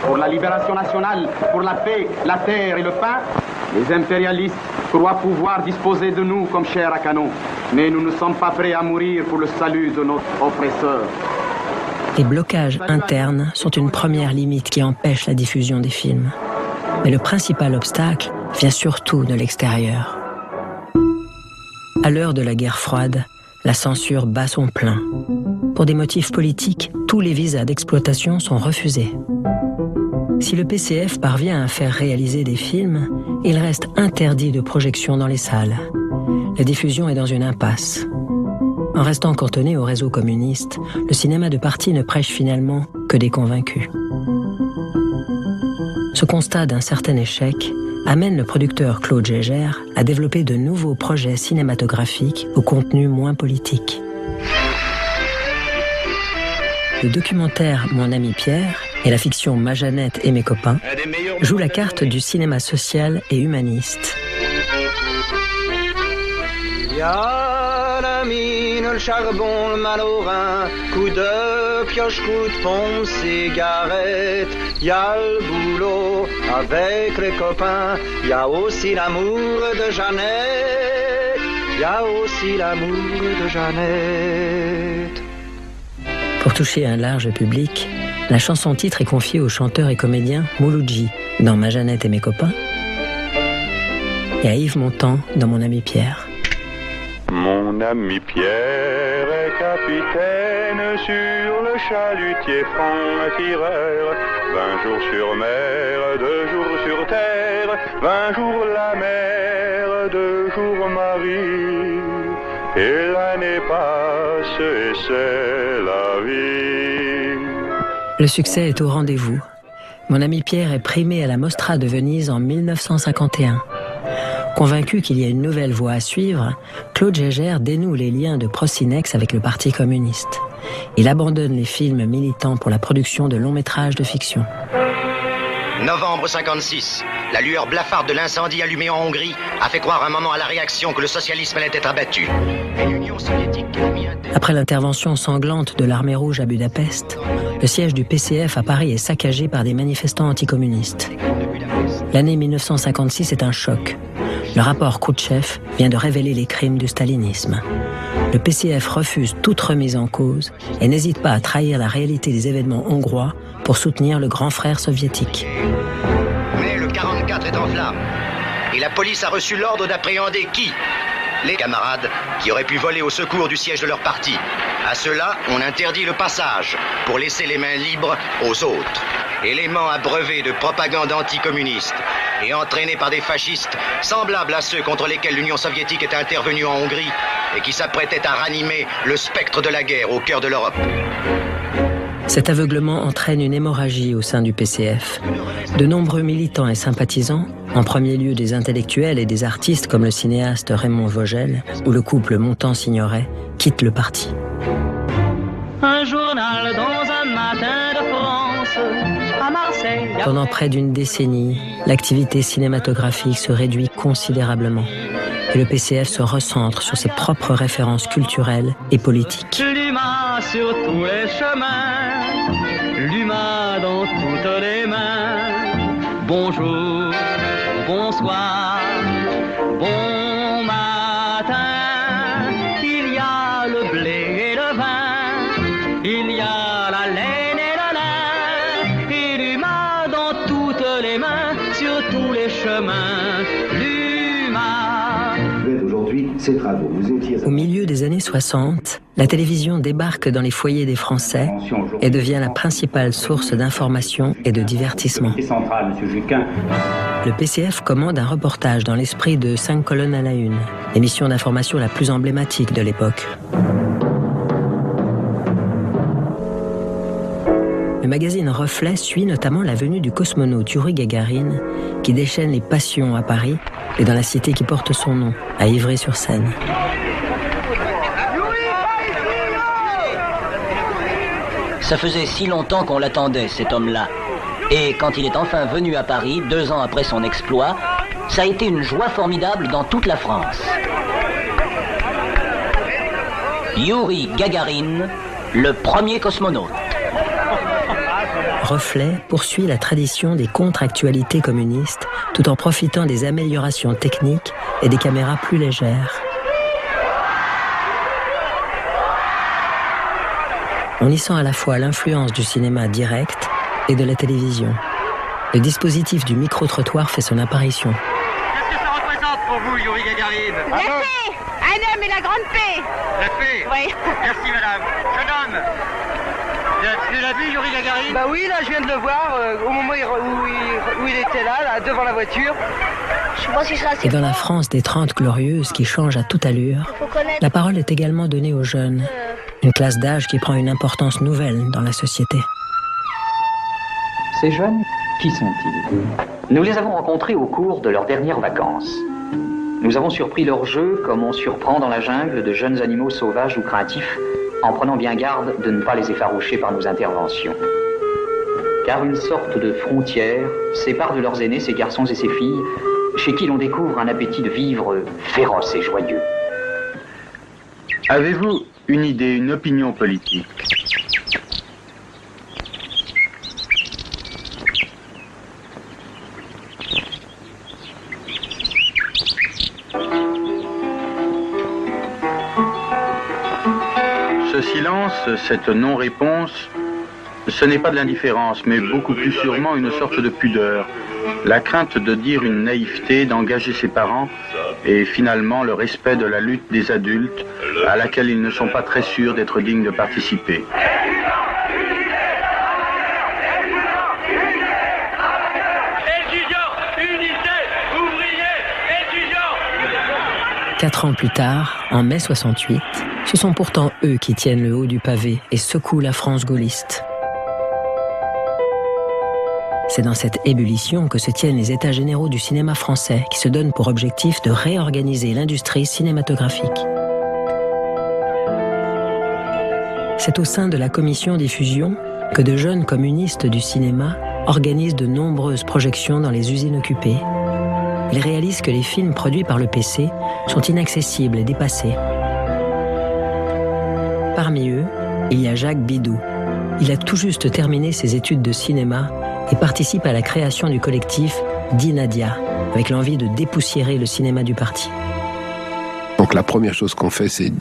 Speaker 1: Pour la libération nationale, pour la paix, la terre et le pain, les impérialistes croient pouvoir disposer de nous comme chair à canon. Mais nous ne sommes pas prêts à mourir pour le salut de notre oppresseur.
Speaker 3: Les blocages internes sont une première limite qui empêche la diffusion des films. Mais le principal obstacle vient surtout de l'extérieur. À l'heure de la guerre froide, la censure bat son plein. Pour des motifs politiques, tous les visas d'exploitation sont refusés. Si le PCF parvient à faire réaliser des films, il reste interdit de projection dans les salles. La diffusion est dans une impasse. En restant cantonné au réseau communiste, le cinéma de parti ne prêche finalement que des convaincus. Ce constat d'un certain échec amène le producteur Claude Gégère à développer de nouveaux projets cinématographiques au contenu moins politique. Le documentaire Mon ami Pierre et la fiction Ma Jeannette et mes copains jouent la carte du cinéma social et humaniste.
Speaker 4: Y'a la mine, le charbon, le malorin, coup de pioche, coup de pompe, cigarette. Y'a le boulot avec les copains, y'a aussi l'amour de Jeannette, y'a aussi l'amour de Jeannette.
Speaker 3: Pour toucher un large public, la chanson-titre est confiée au chanteur et comédien Mouloudji dans Ma Jeannette et mes copains et à Yves Montand dans Mon ami Pierre.
Speaker 23: Mon ami Pierre est capitaine sur le chalutier franc-tireur. 20 jours sur mer, 2 jours sur terre, 20 jours la mer, 2 jours Marie. Et l'année passe et c'est la vie.
Speaker 3: Le succès est au rendez-vous. Mon ami Pierre est primé à la Mostra de Venise en 1951. Convaincu qu'il y a une nouvelle voie à suivre, Claude Gégère dénoue les liens de Procinex avec le Parti communiste. Il abandonne les films militants pour la production de longs métrages de fiction.
Speaker 7: Novembre 56. La lueur blafarde de l'incendie allumé en Hongrie a fait croire un moment à la réaction que le socialisme allait être abattu. Et l'Union soviétique a mis un...
Speaker 3: Après l'intervention sanglante de l'armée rouge à Budapest, le siège du PCF à Paris est saccagé par des manifestants anticommunistes. L'année 1956 est un choc. Le rapport Khrouchtchev vient de révéler les crimes du stalinisme. Le PCF refuse toute remise en cause et n'hésite pas à trahir la réalité des événements hongrois pour soutenir le grand frère soviétique.
Speaker 7: Mais le 44 est en flammes et la police a reçu l'ordre d'appréhender qui ? Les camarades qui auraient pu voler au secours du siège de leur parti. À ceux-là, on interdit le passage pour laisser les mains libres aux autres. Éléments abreuvés de propagande anticommuniste et entraînés par des fascistes semblables à ceux contre lesquels l'Union soviétique était intervenue en Hongrie et qui s'apprêtaient à ranimer le spectre de la guerre au cœur de l'Europe.
Speaker 3: Cet aveuglement entraîne une hémorragie au sein du PCF. De nombreux militants et sympathisants, en premier lieu des intellectuels et des artistes comme le cinéaste Raymond Vogel ou le couple Montand-Signoret, quittent le parti.
Speaker 21: Un journal dans un matin de France, à Marseille.
Speaker 3: Pendant près d'une décennie, l'activité cinématographique se réduit considérablement et le PCF se recentre sur ses propres références culturelles et politiques.
Speaker 21: L'humain sur tous les chemins, l'humain dans toutes les mains. Bonjour, bonsoir, bon matin. Il y a le blé et le vin, il y a la laine et le lin, et l'humain dans toutes les mains, sur tous les chemins.
Speaker 3: Ces travaux. Au milieu des années 60, la télévision débarque dans les foyers des Français et devient la principale source d'information et de divertissement. Le PCF commande un reportage dans l'esprit de 5 colonnes à la une, l'émission d'information la plus emblématique de l'époque. Le magazine Reflet suit notamment la venue du cosmonaute Yuri Gagarin, qui déchaîne les passions à Paris et dans la cité qui porte son nom, à Ivry-sur-Seine.
Speaker 5: Ça faisait si longtemps qu'on l'attendait, cet homme-là. Et quand il est enfin venu à Paris, 2 ans après son exploit, ça a été une joie formidable dans toute la France. Yuri Gagarin, le premier cosmonaute.
Speaker 3: Reflet poursuit la tradition des contre-actualités communistes tout en profitant des améliorations techniques et des caméras plus légères. On y sent à la fois l'influence du cinéma direct et de la télévision. Le dispositif du micro-trottoir fait son apparition.
Speaker 21: Qu'est-ce que ça représente pour vous, Yuri Gagarin?
Speaker 8: La paix! Un homme et la grande paix!
Speaker 21: La paix?
Speaker 8: Oui.
Speaker 21: Merci, madame. Jeune homme, tu l'as vu, Yuri Gagarin?
Speaker 9: Bah oui, là, je viens de le voir, au moment où il était là, devant la voiture.
Speaker 8: Je pense qu'il sera assez
Speaker 3: Et dans la France des 30 glorieuses qui change à toute allure, la parole est également donnée aux jeunes, une classe d'âge qui prend une importance nouvelle dans la société.
Speaker 24: Ces jeunes, qui sont-ils? Nous les avons rencontrés au cours de leurs dernières vacances. Nous avons surpris leur jeu comme on surprend dans la jungle de jeunes animaux sauvages ou craintifs, en prenant bien garde de ne pas les effaroucher par nos interventions. Car une sorte de frontière sépare de leurs aînés ces garçons et ces filles, chez qui l'on découvre un appétit de vivre féroce et joyeux.
Speaker 25: Avez-vous une idée, une opinion politique? Ce silence, cette non-réponse, ce n'est pas de l'indifférence, mais beaucoup plus sûrement une sorte de pudeur. La crainte de dire une naïveté, d'engager ses parents, et finalement le respect de la lutte des adultes, à laquelle ils ne sont pas très sûrs d'être dignes de participer.
Speaker 21: Étudiants, unité, ouvriers, étudiants!
Speaker 3: 4 ans plus tard, en mai 68, ce sont pourtant eux qui tiennent le haut du pavé et secouent la France gaulliste. C'est dans cette ébullition que se tiennent les états généraux du cinéma français qui se donnent pour objectif de réorganiser l'industrie cinématographique. C'est au sein de la commission diffusion que de jeunes communistes du cinéma organisent de nombreuses projections dans les usines occupées. Ils réalisent que les films produits par le PC sont inaccessibles et dépassés. Parmi eux, il y a Jacques Bidou. Il a tout juste terminé ses études de cinéma et participe à la création du collectif Dinadia, avec l'envie de dépoussiérer le cinéma du parti.
Speaker 26: Donc la première chose qu'on fait, c'est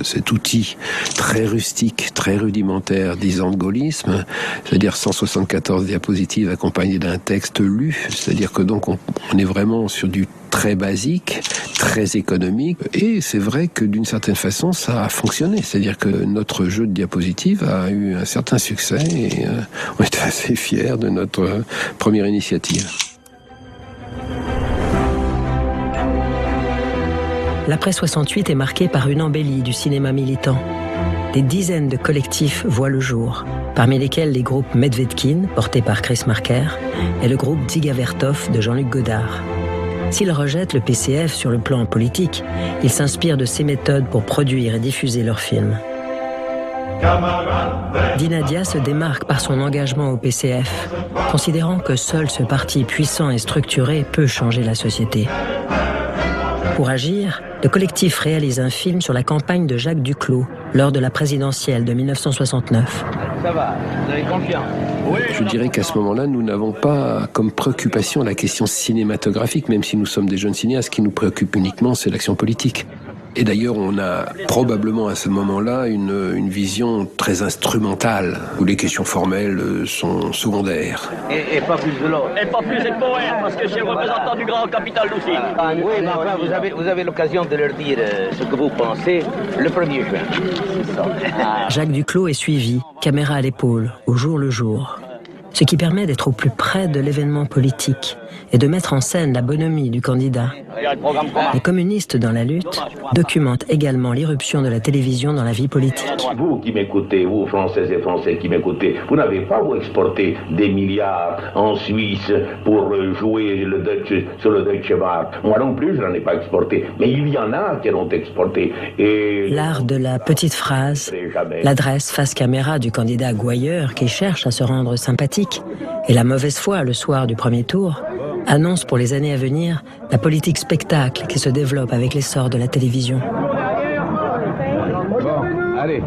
Speaker 26: cet outil très rustique, très rudimentaire disant de gaullisme, c'est-à-dire 174 diapositives accompagnées d'un texte lu, c'est-à-dire que donc on est vraiment sur du très basique, très économique, et c'est vrai que d'une certaine façon ça a fonctionné, c'est-à-dire que notre jeu de diapositives a eu un certain succès et on est assez fiers de notre première initiative.
Speaker 3: L'après 68 est marqué par une embellie du cinéma militant. des dizaines de collectifs voient le jour, parmi lesquels les groupes Medvedkin, portés par Chris Marker, et le groupe Dziga Vertov de Jean-Luc Godard. S'ils rejettent le PCF sur le plan politique, ils s'inspirent de ces méthodes pour produire et diffuser leurs films. Dinadia se démarque par son engagement au PCF, considérant que seul ce parti puissant et structuré peut changer la société. Pour agir, le collectif réalise un film sur la campagne de Jacques Duclos lors de la présidentielle de 1969.
Speaker 19: Ça va, vous avez confiance.
Speaker 26: Je dirais qu'à ce moment-là, nous n'avons pas comme préoccupation la question cinématographique, même si nous sommes des jeunes cinéastes. Ce qui nous préoccupe uniquement, c'est l'action politique. Et d'ailleurs, on a probablement à ce moment-là une vision très instrumentale, où les questions formelles sont secondaires.
Speaker 19: Et pas plus de l'autre.
Speaker 7: Et pas plus de poètes, parce que c'est le représentant du grand capital aussi.
Speaker 19: Oui, mais enfin, vous avez l'occasion de leur dire ce que vous pensez le 1er juin.
Speaker 3: Jacques Duclos est suivi, caméra à l'épaule, au jour le jour. Ce qui permet d'être au plus près de l'événement politique et de mettre en scène la bonhomie du candidat. Les communistes dans la lutte documentent également l'irruption de la télévision dans la vie politique.
Speaker 17: Vous qui m'écoutez, vous Françaises et Français qui m'écoutez, vous n'avez pas vous exporté des milliards en Suisse pour jouer sur le Deutsche Mark. Moi non plus, je n'en ai pas exporté. Mais il y en a qui l'ont exporté. Et
Speaker 3: l'art de la petite phrase, l'adresse face caméra du candidat gouailleur qui cherche à se rendre sympathique et la mauvaise foi le soir du premier tour annonce pour les années à venir la politique spectacle qui se développe avec l'essor de la télévision.
Speaker 22: Allez,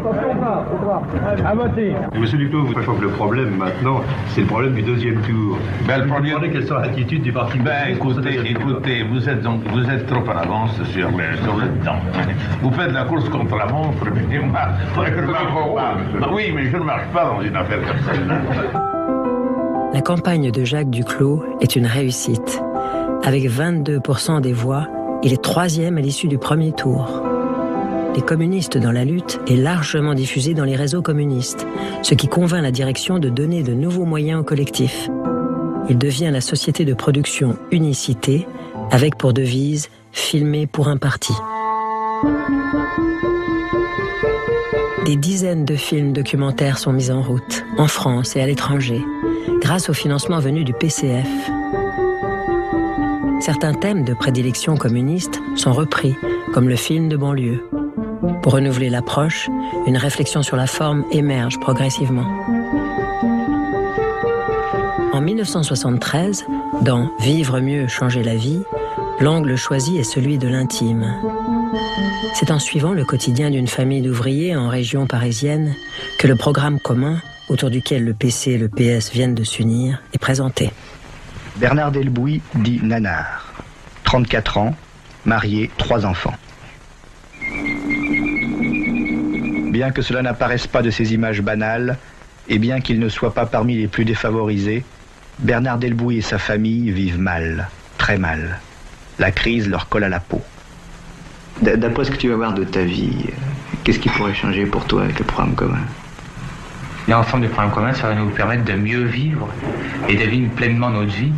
Speaker 22: à voter. Monsieur Duclos, je crois que le problème maintenant, c'est le problème du deuxième tour.
Speaker 10: Le problème,
Speaker 22: quelle sera l'attitude du parti.
Speaker 10: Écoutez, vous êtes trop en avance sur le temps. Vous faites la course contre la montre, mais moi, oui, mais je ne marche pas dans une affaire comme celle-là.
Speaker 3: La campagne de Jacques Duclos est une réussite. Avec 22% des voix, il est 3e à l'issue du premier tour. Les communistes dans la lutte est largement diffusé dans les réseaux communistes, ce qui convainc la direction de donner de nouveaux moyens au collectif. Il devient la société de production Unicité, avec pour devise « Filmer pour un parti ». Des dizaines de films documentaires sont mis en route, en France et à l'étranger, grâce au financement venu du PCF. Certains thèmes de prédilection communiste sont repris, comme le film de banlieue. Pour renouveler l'approche, une réflexion sur la forme émerge progressivement. En 1973, dans « Vivre mieux, changer la vie », l'angle choisi est celui de l'intime. C'est en suivant le quotidien d'une famille d'ouvriers en région parisienne que le programme commun, autour duquel le PC et le PS viennent de s'unir, est présenté.
Speaker 11: Bernard Delbouy dit Nanar, 34 ans, marié, 3 enfants. Bien que cela n'apparaisse pas de ces images banales, et bien qu'il ne soit pas parmi les plus défavorisés, Bernard Delbouy et sa famille vivent mal, très mal. La crise leur colle à la peau.
Speaker 24: D'après ce que tu vas voir de ta vie, qu'est-ce qui pourrait changer pour toi avec le programme commun?
Speaker 13: L'ensemble du programme commun, ça va nous permettre de mieux vivre et de vivre pleinement notre vie.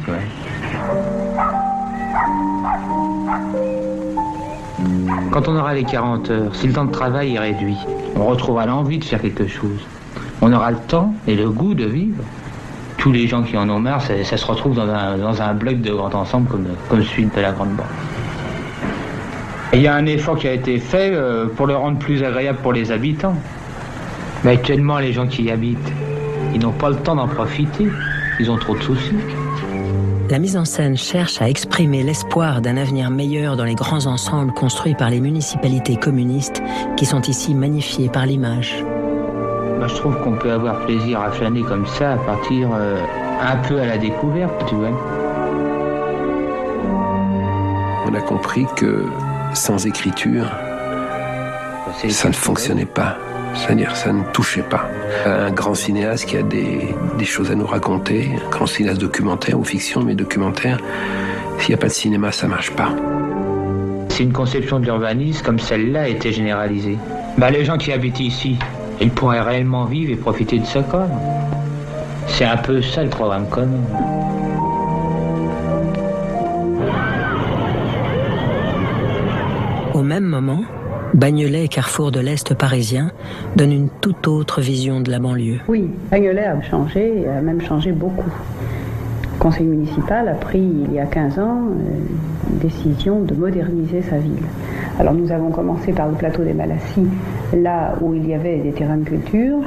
Speaker 13: Quand on aura les 40 heures, si le temps de travail est réduit, on retrouvera l'envie de faire quelque chose. On aura le temps et le goût de vivre. Tous les gens qui en ont marre, ça se retrouve dans un bloc de grand ensemble comme celui de la Grande Banque. Il y a un effort qui a été fait pour le rendre plus agréable pour les habitants. Mais actuellement, les gens qui y habitent, ils n'ont pas le temps d'en profiter. Ils ont trop de soucis.
Speaker 3: La mise en scène cherche à exprimer l'espoir d'un avenir meilleur dans les grands ensembles construits par les municipalités communistes qui sont ici magnifiés par l'image.
Speaker 13: Moi, je trouve qu'on peut avoir plaisir à flâner comme ça, à partir un peu à la découverte, tu vois.
Speaker 26: On a compris que sans écriture, ça ne fonctionnait pas. C'est-à-dire, ça ne touchait pas. Un grand cinéaste qui a des choses à nous raconter, un grand cinéaste documentaire ou fiction, mais documentaire, s'il n'y a pas de cinéma, ça ne marche pas.
Speaker 13: Si une conception de l'urbanisme comme celle-là était généralisée, les gens qui habitent ici, ils pourraient réellement vivre et profiter de ce corps. C'est un peu ça le programme commun.
Speaker 3: Au même moment, Bagnolet, carrefour de l'Est parisien, donne une toute autre vision de la banlieue.
Speaker 6: Oui, Bagnolet a changé, et a même changé beaucoup. Le conseil municipal a pris, il y a 15 ans, une décision de moderniser sa ville. Alors nous avons commencé par le plateau des Malassis, là où il y avait des terrains de culture.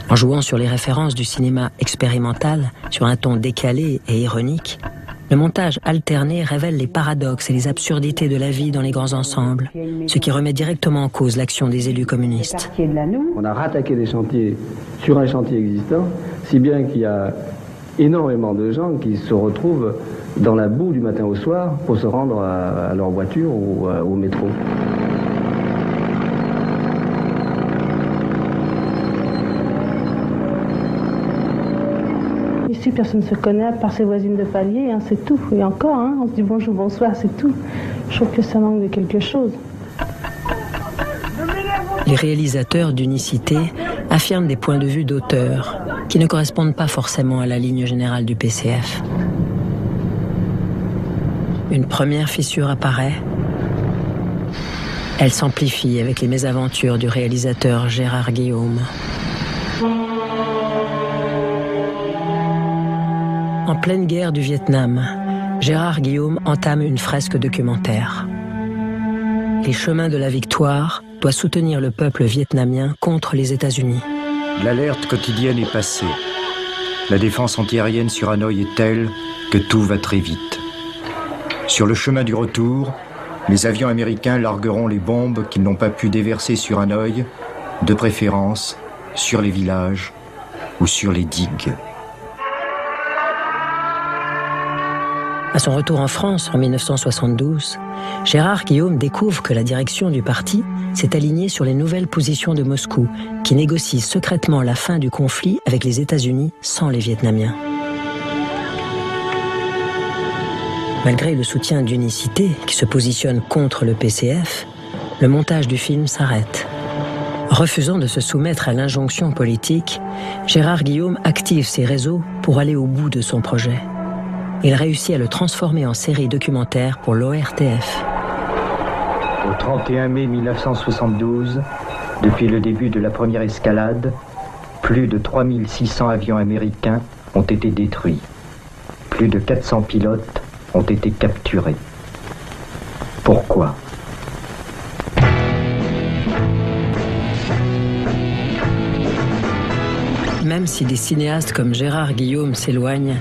Speaker 3: En jouant sur les références du cinéma expérimental, sur un ton décalé et ironique, le montage alterné révèle les paradoxes et les absurdités de la vie dans les grands ensembles, ce qui remet directement en cause l'action des élus communistes.
Speaker 14: On a rattaqué des chantiers sur un chantier existant, si bien qu'il y a énormément de gens qui se retrouvent dans la boue du matin au soir pour se rendre à leur voiture ou au métro.
Speaker 6: Ici, personne ne se connaît à part ses voisines de palier, hein, c'est tout. Et encore, hein, on se dit bonjour, bonsoir, c'est tout. Je trouve que ça manque de quelque chose.
Speaker 3: Les réalisateurs d'Unicité affirment des points de vue d'auteur qui ne correspondent pas forcément à la ligne générale du PCF. Une première fissure apparaît. Elle s'amplifie avec les mésaventures du réalisateur Gérard Guillaume. En pleine guerre du Vietnam, Gérard Guillaume entame une fresque documentaire. Les chemins de la victoire doit soutenir le peuple vietnamien contre les États-Unis.
Speaker 15: L'alerte quotidienne est passée. La défense antiaérienne sur Hanoï est telle que tout va très vite. Sur le chemin du retour, les avions américains largueront les bombes qu'ils n'ont pas pu déverser sur Hanoï, de préférence sur les villages ou sur les digues.
Speaker 3: À son retour en France en 1972, Gérard Guillaume découvre que la direction du parti s'est alignée sur les nouvelles positions de Moscou, qui négocie secrètement la fin du conflit avec les États-Unis sans les Vietnamiens. Malgré le soutien d'Unicité, qui se positionne contre le PCF, le montage du film s'arrête. Refusant de se soumettre à l'injonction politique, Gérard Guillaume active ses réseaux pour aller au bout de son projet. Il réussit à le transformer en série documentaire pour l'ORTF.
Speaker 15: Au 31 mai 1972, depuis le début de la première escalade, plus de 3600 avions américains ont été détruits. Plus de 400 pilotes ont été capturés. Pourquoi ?
Speaker 3: Même si des cinéastes comme Gérard Guillaume s'éloignent,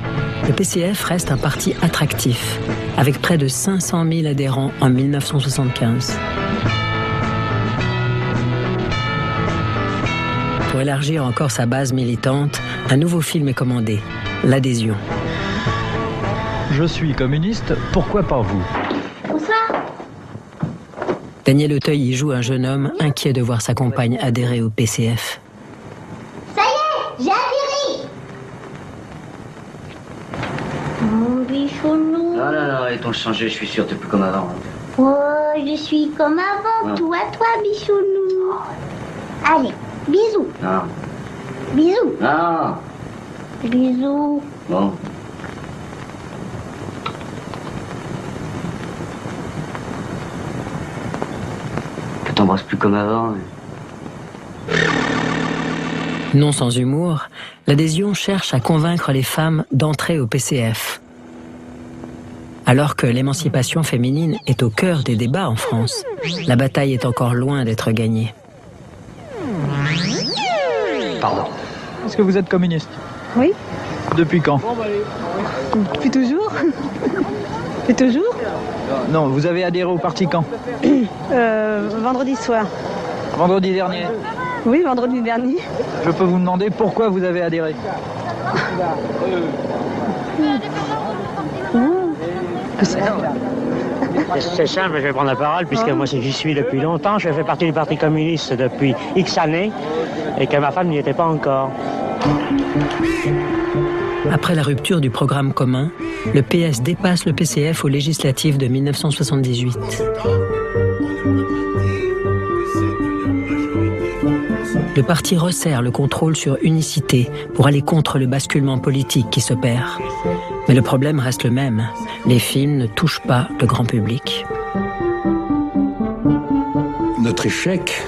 Speaker 3: le PCF reste un parti attractif, avec près de 500 000 adhérents en 1975. Pour élargir encore sa base militante, un nouveau film est commandé, L'Adhésion.
Speaker 16: Je suis communiste, pourquoi pas vous ?
Speaker 8: Bonsoir.
Speaker 3: Daniel Auteuil y joue un jeune homme inquiet de voir sa compagne adhérer au PCF.
Speaker 8: Ça y est, j'ai adhéré. Mon bichounou.
Speaker 12: Non, non, non, arrêtons de changer, je suis sûr, t'es plus comme avant.
Speaker 8: Oh, je suis comme avant,
Speaker 12: Non.
Speaker 8: tout à toi, bichounou. Allez, bisous.
Speaker 12: Non.
Speaker 8: Bisous.
Speaker 12: Non.
Speaker 8: Bisous.
Speaker 12: Bon. Je t'embrasse plus comme avant.
Speaker 3: Non sans humour, l'adhésion cherche à convaincre les femmes d'entrer au PCF. Alors que l'émancipation féminine est au cœur des débats en France, la bataille est encore loin d'être gagnée.
Speaker 12: Pardon.
Speaker 16: Est-ce que vous êtes communiste ?
Speaker 6: Oui.
Speaker 16: Depuis quand ?
Speaker 6: Depuis toujours. Depuis toujours.
Speaker 16: Non, vous avez adhéré au parti quand ?
Speaker 6: Vendredi soir.
Speaker 16: Vendredi dernier.
Speaker 6: Oui, vendredi dernier.
Speaker 16: Je peux vous demander pourquoi vous avez adhéré ?
Speaker 18: C'est simple, je vais prendre la parole puisque moi j'y suis depuis longtemps. Je fais partie du Parti communiste depuis X années et que ma femme n'y était pas encore.
Speaker 3: Après la rupture du programme commun, le PS dépasse le PCF aux législatives de 1978. Le parti resserre le contrôle sur Unicité pour aller contre le basculement politique qui s'opère. Mais le problème reste le même. Les films ne touchent pas le grand public.
Speaker 26: notre échec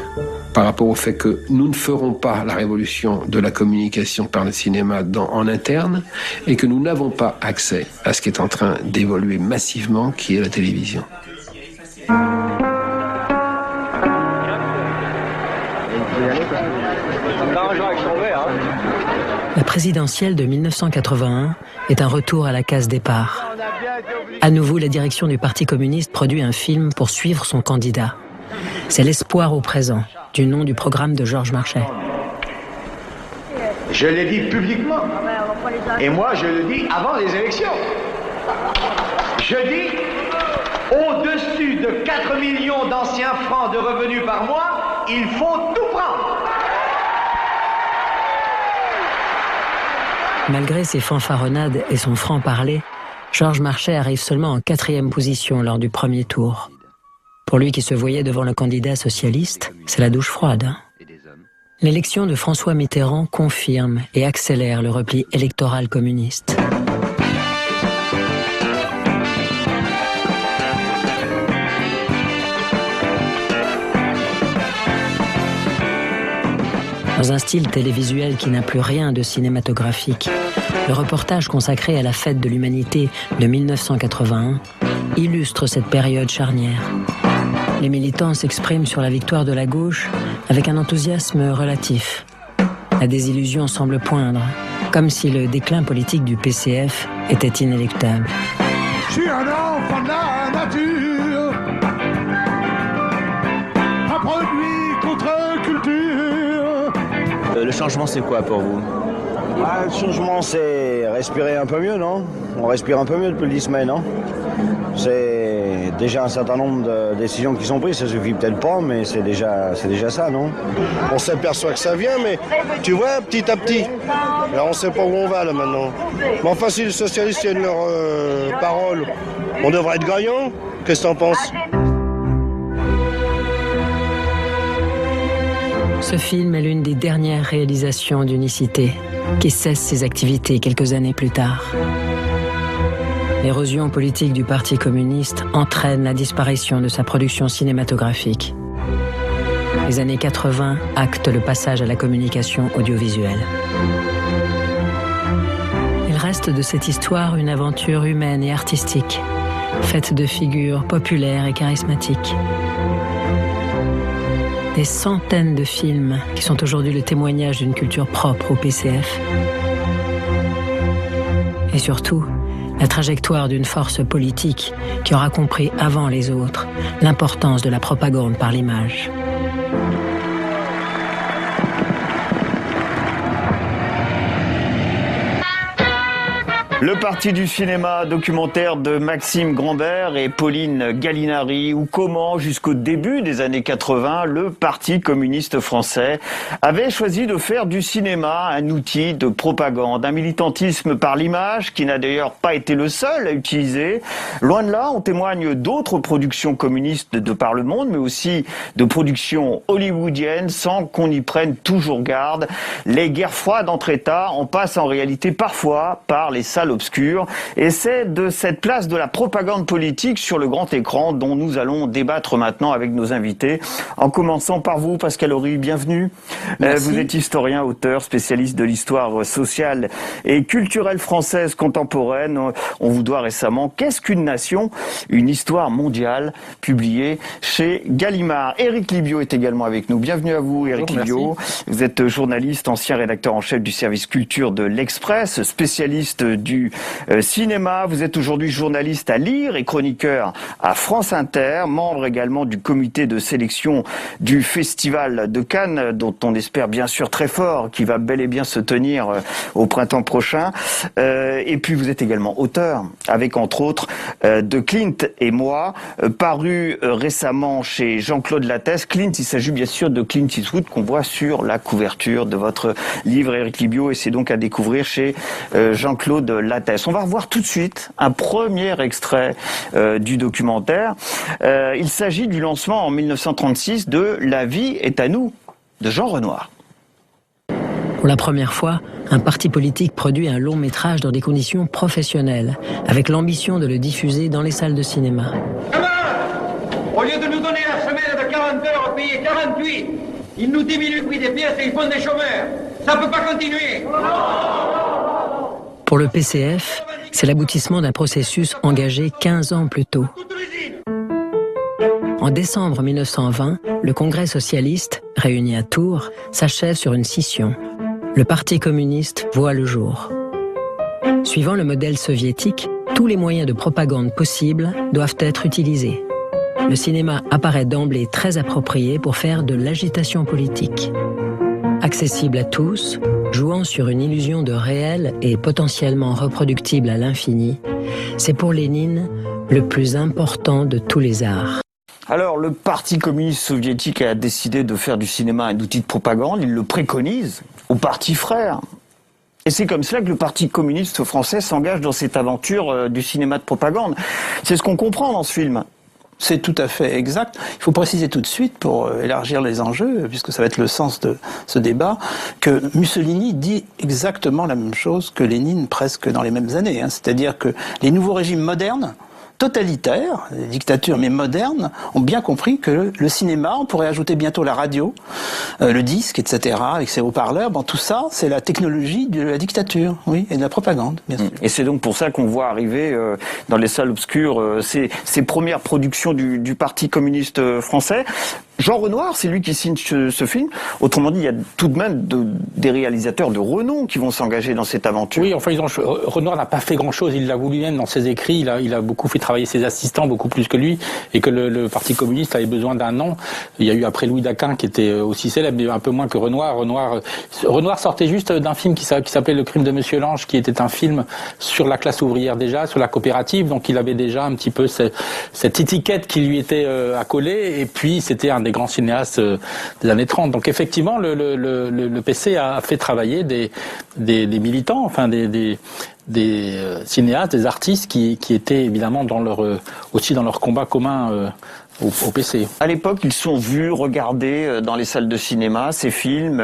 Speaker 26: par rapport au fait que nous ne ferons pas la révolution de la communication par le cinéma en interne et que nous n'avons pas accès à ce qui est en train d'évoluer massivement, qui est la télévision.
Speaker 3: La présidentielle de 1981 est un retour à la case départ. À nouveau, la direction du Parti communiste produit un film pour suivre son candidat. C'est l'espoir au présent, du nom du programme de Georges Marchais.
Speaker 1: Je l'ai dit publiquement. Et moi, je le dis avant les élections. Je dis, au-dessus de 4 millions d'anciens francs de revenus par mois, il faut tout prendre.
Speaker 3: Malgré ses fanfaronnades et son franc-parler, Georges Marchais arrive seulement en 4e position lors du premier tour. Pour lui qui se voyait devant le candidat socialiste, c'est la douche froide. L'élection de François Mitterrand confirme et accélère le repli électoral communiste. Dans un style télévisuel qui n'a plus rien de cinématographique, le reportage consacré à la fête de l'humanité de 1981 illustre cette période charnière. Les militants s'expriment sur la victoire de la gauche avec un enthousiasme relatif. La désillusion semble poindre, comme si le déclin politique du PCF était inéluctable.
Speaker 2: Je suis un enfant de la nature, un produit contre-culture.
Speaker 4: Le changement, c'est quoi pour vous?
Speaker 5: Le changement, c'est respirer un peu mieux, non? On respire un peu mieux depuis 10 semaines, non? C'est déjà un certain nombre de décisions qui sont prises, ça suffit peut-être pas, mais c'est déjà ça, non?
Speaker 20: On s'aperçoit que ça vient, mais tu vois, petit à petit. Alors on sait pas où on va, là, maintenant. Mais enfin, si les socialistes tiennent leur parole, on devrait être gagnant. Qu'est-ce que t'en penses?
Speaker 3: Ce film est l'une des dernières réalisations d'Unicité, qui cesse ses activités quelques années plus tard. L'érosion politique du Parti communiste entraîne la disparition de sa production cinématographique. Les années 80 actent le passage à la communication audiovisuelle. Il reste de cette histoire une aventure humaine et artistique, faite de figures populaires et charismatiques. Des centaines de films qui sont aujourd'hui le témoignage d'une culture propre au PCF. Et surtout, la trajectoire d'une force politique qui aura compris avant les autres l'importance de la propagande par l'image.
Speaker 4: Le Parti du cinéma, documentaire de Maxime Grandbert et Pauline Gallinari, où comment, jusqu'au début des années 80, le Parti communiste français avait choisi de faire du cinéma un outil de propagande, un militantisme par l'image qui n'a d'ailleurs pas été le seul à utiliser. Loin de là, on témoigne d'autres productions communistes de par le monde, mais aussi de productions hollywoodiennes sans qu'on y prenne toujours garde. Les guerres froides entre États en passent en réalité parfois par les salles obscures. Et c'est de cette place de la propagande politique sur le grand écran dont nous allons débattre maintenant avec nos invités. En commençant par vous, Pascal Horry, bienvenue. Vous êtes historien, auteur, spécialiste de l'histoire sociale et culturelle française contemporaine. On vous doit récemment « Qu'est-ce qu'une nation ? Une histoire mondiale » publiée chez Gallimard. Éric Libiot est également avec nous. Bienvenue à vous, Éric Libiot. Vous êtes journaliste, ancien rédacteur en chef du service culture de l'Express, spécialiste du cinéma. Vous êtes aujourd'hui journaliste à Lire et chroniqueur à France Inter, membre également du comité de sélection du Festival de Cannes, dont on espère bien sûr très fort qu'il va bel et bien se tenir au printemps prochain. Et puis vous êtes également auteur, avec entre autres de Clint et moi, paru récemment chez Jean-Claude Lattès. Clint, il s'agit bien sûr de Clint Eastwood qu'on voit sur la couverture de votre livre, Éric Libiot, et c'est donc à découvrir chez Jean-Claude Lattès. On va revoir tout de suite un premier extrait du documentaire. Il s'agit du lancement en 1936 de La vie est à nous de Jean Renoir.
Speaker 3: Pour la première fois, un parti politique produit un long métrage dans des conditions professionnelles, avec l'ambition de le diffuser dans les salles de cinéma.
Speaker 2: Au lieu de nous donner la semaine de 40 heures
Speaker 7: payer 48. Ils nous diminuent le prix des pièces et ils font des chômeurs. Ça peut pas continuer.
Speaker 3: Pour le PCF, c'est l'aboutissement d'un processus engagé 15 ans plus tôt. En décembre 1920, le Congrès socialiste, réuni à Tours, s'achève sur une scission. Le Parti communiste voit le jour. Suivant le modèle soviétique, tous les moyens de propagande possibles doivent être utilisés. Le cinéma apparaît d'emblée très approprié pour faire de l'agitation politique. Accessible à tous, jouant sur une illusion de réel et potentiellement reproductible à l'infini, c'est pour Lénine le plus important de tous les arts.
Speaker 4: Alors, le Parti communiste soviétique a décidé de faire du cinéma un outil de propagande. Il le préconise au parti frère. Et c'est comme cela que le Parti communiste français s'engage dans cette aventure du cinéma de propagande. C'est ce qu'on comprend dans ce film.
Speaker 9: C'est tout à fait exact. Il faut préciser tout de suite, pour élargir les enjeux, puisque ça va être le sens de ce débat, que Mussolini dit exactement la même chose que Lénine presque dans les mêmes années. C'est-à-dire que les nouveaux régimes modernes, totalitaires, des dictatures mais modernes, ont bien compris que le cinéma, on pourrait ajouter bientôt la radio, le disque, etc., avec ses haut-parleurs, bon, tout ça, c'est la technologie de la dictature, oui, et de la propagande, bien sûr.
Speaker 4: Et c'est donc pour ça qu'on voit arriver dans les salles obscures ces premières productions du Parti communiste français. Jean Renoir, c'est lui qui signe ce film. Autrement dit, il y a tout de même des réalisateurs de renom qui vont s'engager dans cette aventure.
Speaker 19: Oui, enfin, Renoir n'a pas fait grand-chose. Il l'a voulu même dans ses écrits. Il a beaucoup fait travailler ses assistants, beaucoup plus que lui, et que le Parti communiste avait besoin d'un nom. Il y a eu après Louis Daquin, qui était aussi célèbre, mais un peu moins que Renoir. Renoir sortait juste d'un film qui s'appelait Le crime de Monsieur Lange, qui était un film sur la classe ouvrière déjà, sur la coopérative. Donc il avait déjà un petit peu cette étiquette qui lui était accolée. Et puis c'était un des grands cinéastes des années 30. Donc effectivement, le PC a fait travailler des militants, enfin des cinéastes, des artistes qui étaient évidemment aussi dans leur combat commun au PC.
Speaker 4: À l'époque, ils sont vus, regardés dans les salles de cinéma, ces films,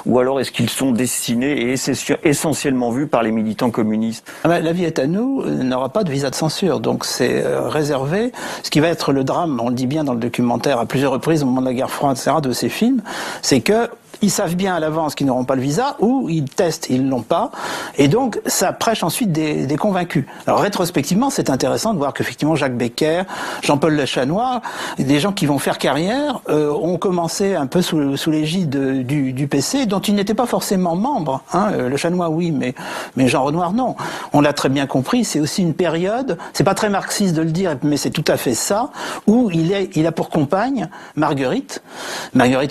Speaker 4: ou alors est-ce qu'ils sont destinés et essentiellement vus par les militants communistes?
Speaker 9: La vie est à nous n'aura pas de visa de censure, donc c'est réservé. Ce qui va être le drame, on le dit bien dans le documentaire à plusieurs reprises au moment de la guerre froide, etc., de ces films, c'est que ils savent bien à l'avance qu'ils n'auront pas le visa, ou ils testent, ils ne l'ont pas, et donc ça prêche ensuite des convaincus. Alors rétrospectivement, c'est intéressant de voir qu'effectivement Jacques Becker, Jean-Paul Lechanois, des gens qui vont faire carrière, ont commencé un peu sous l'égide du PC, dont ils n'étaient pas forcément membres. Lechanois oui, mais Jean Renoir non. On l'a très bien compris, c'est aussi une période, c'est pas très marxiste de le dire, mais c'est tout à fait ça, où il a pour compagne Marguerite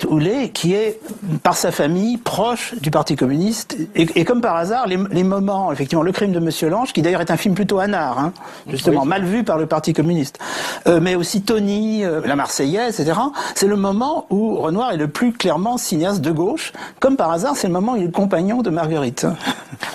Speaker 9: Houlet, qui est par sa famille, proche du Parti communiste, et comme par hasard, les moments, effectivement, Le crime de Monsieur Lange, qui d'ailleurs est un film plutôt anard, justement, oui, mal vu par le Parti communiste, mais aussi Tony, La Marseillaise, etc., c'est le moment où Renoir est le plus clairement cinéaste de gauche, comme par hasard, c'est le moment où il est le compagnon de Marguerite.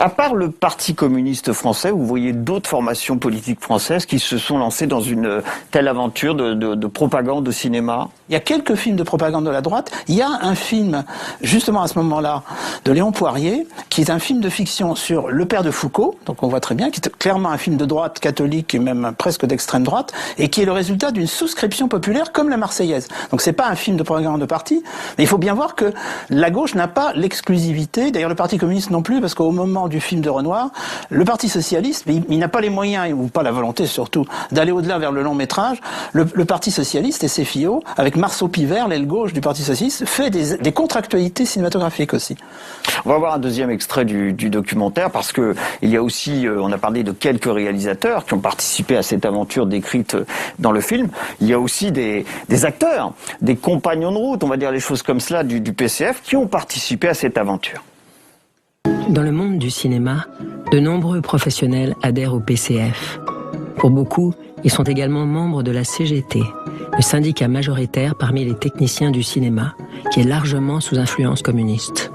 Speaker 4: À part le Parti communiste français, vous voyez d'autres formations politiques françaises qui se sont lancées dans une telle aventure de propagande au cinéma?
Speaker 9: Il y a quelques films de propagande de la droite. Il y a un film, justement à ce moment-là, de Léon Poirier, qui est un film de fiction sur le père de Foucault, donc on voit très bien, qui est clairement un film de droite catholique et même presque d'extrême droite, et qui est le résultat d'une souscription populaire comme La Marseillaise. Donc c'est pas un film de propagande de parti, mais il faut bien voir que la gauche n'a pas l'exclusivité, d'ailleurs le Parti communiste non plus, parce qu'au moment du film de Renoir, le Parti socialiste, il n'a pas les moyens, ou pas la volonté surtout, d'aller au-delà vers le long métrage. Le Parti socialiste et ses fillots, avec Marceau Pivert, l'aile gauche du Parti socialiste, fait des contractualités cinématographiques aussi.
Speaker 4: On va voir un deuxième extrait du documentaire, parce que il y a aussi, on a parlé de quelques réalisateurs qui ont participé à cette aventure décrite dans le film. Il y a aussi des acteurs, des compagnons de route, on va dire les choses comme cela, du PCF, qui ont participé à cette aventure.
Speaker 3: Dans le monde du cinéma, de nombreux professionnels adhèrent au PCF. Pour beaucoup, ils sont également membres de la CGT, le syndicat majoritaire parmi les techniciens du cinéma, qui est largement sous influence communiste.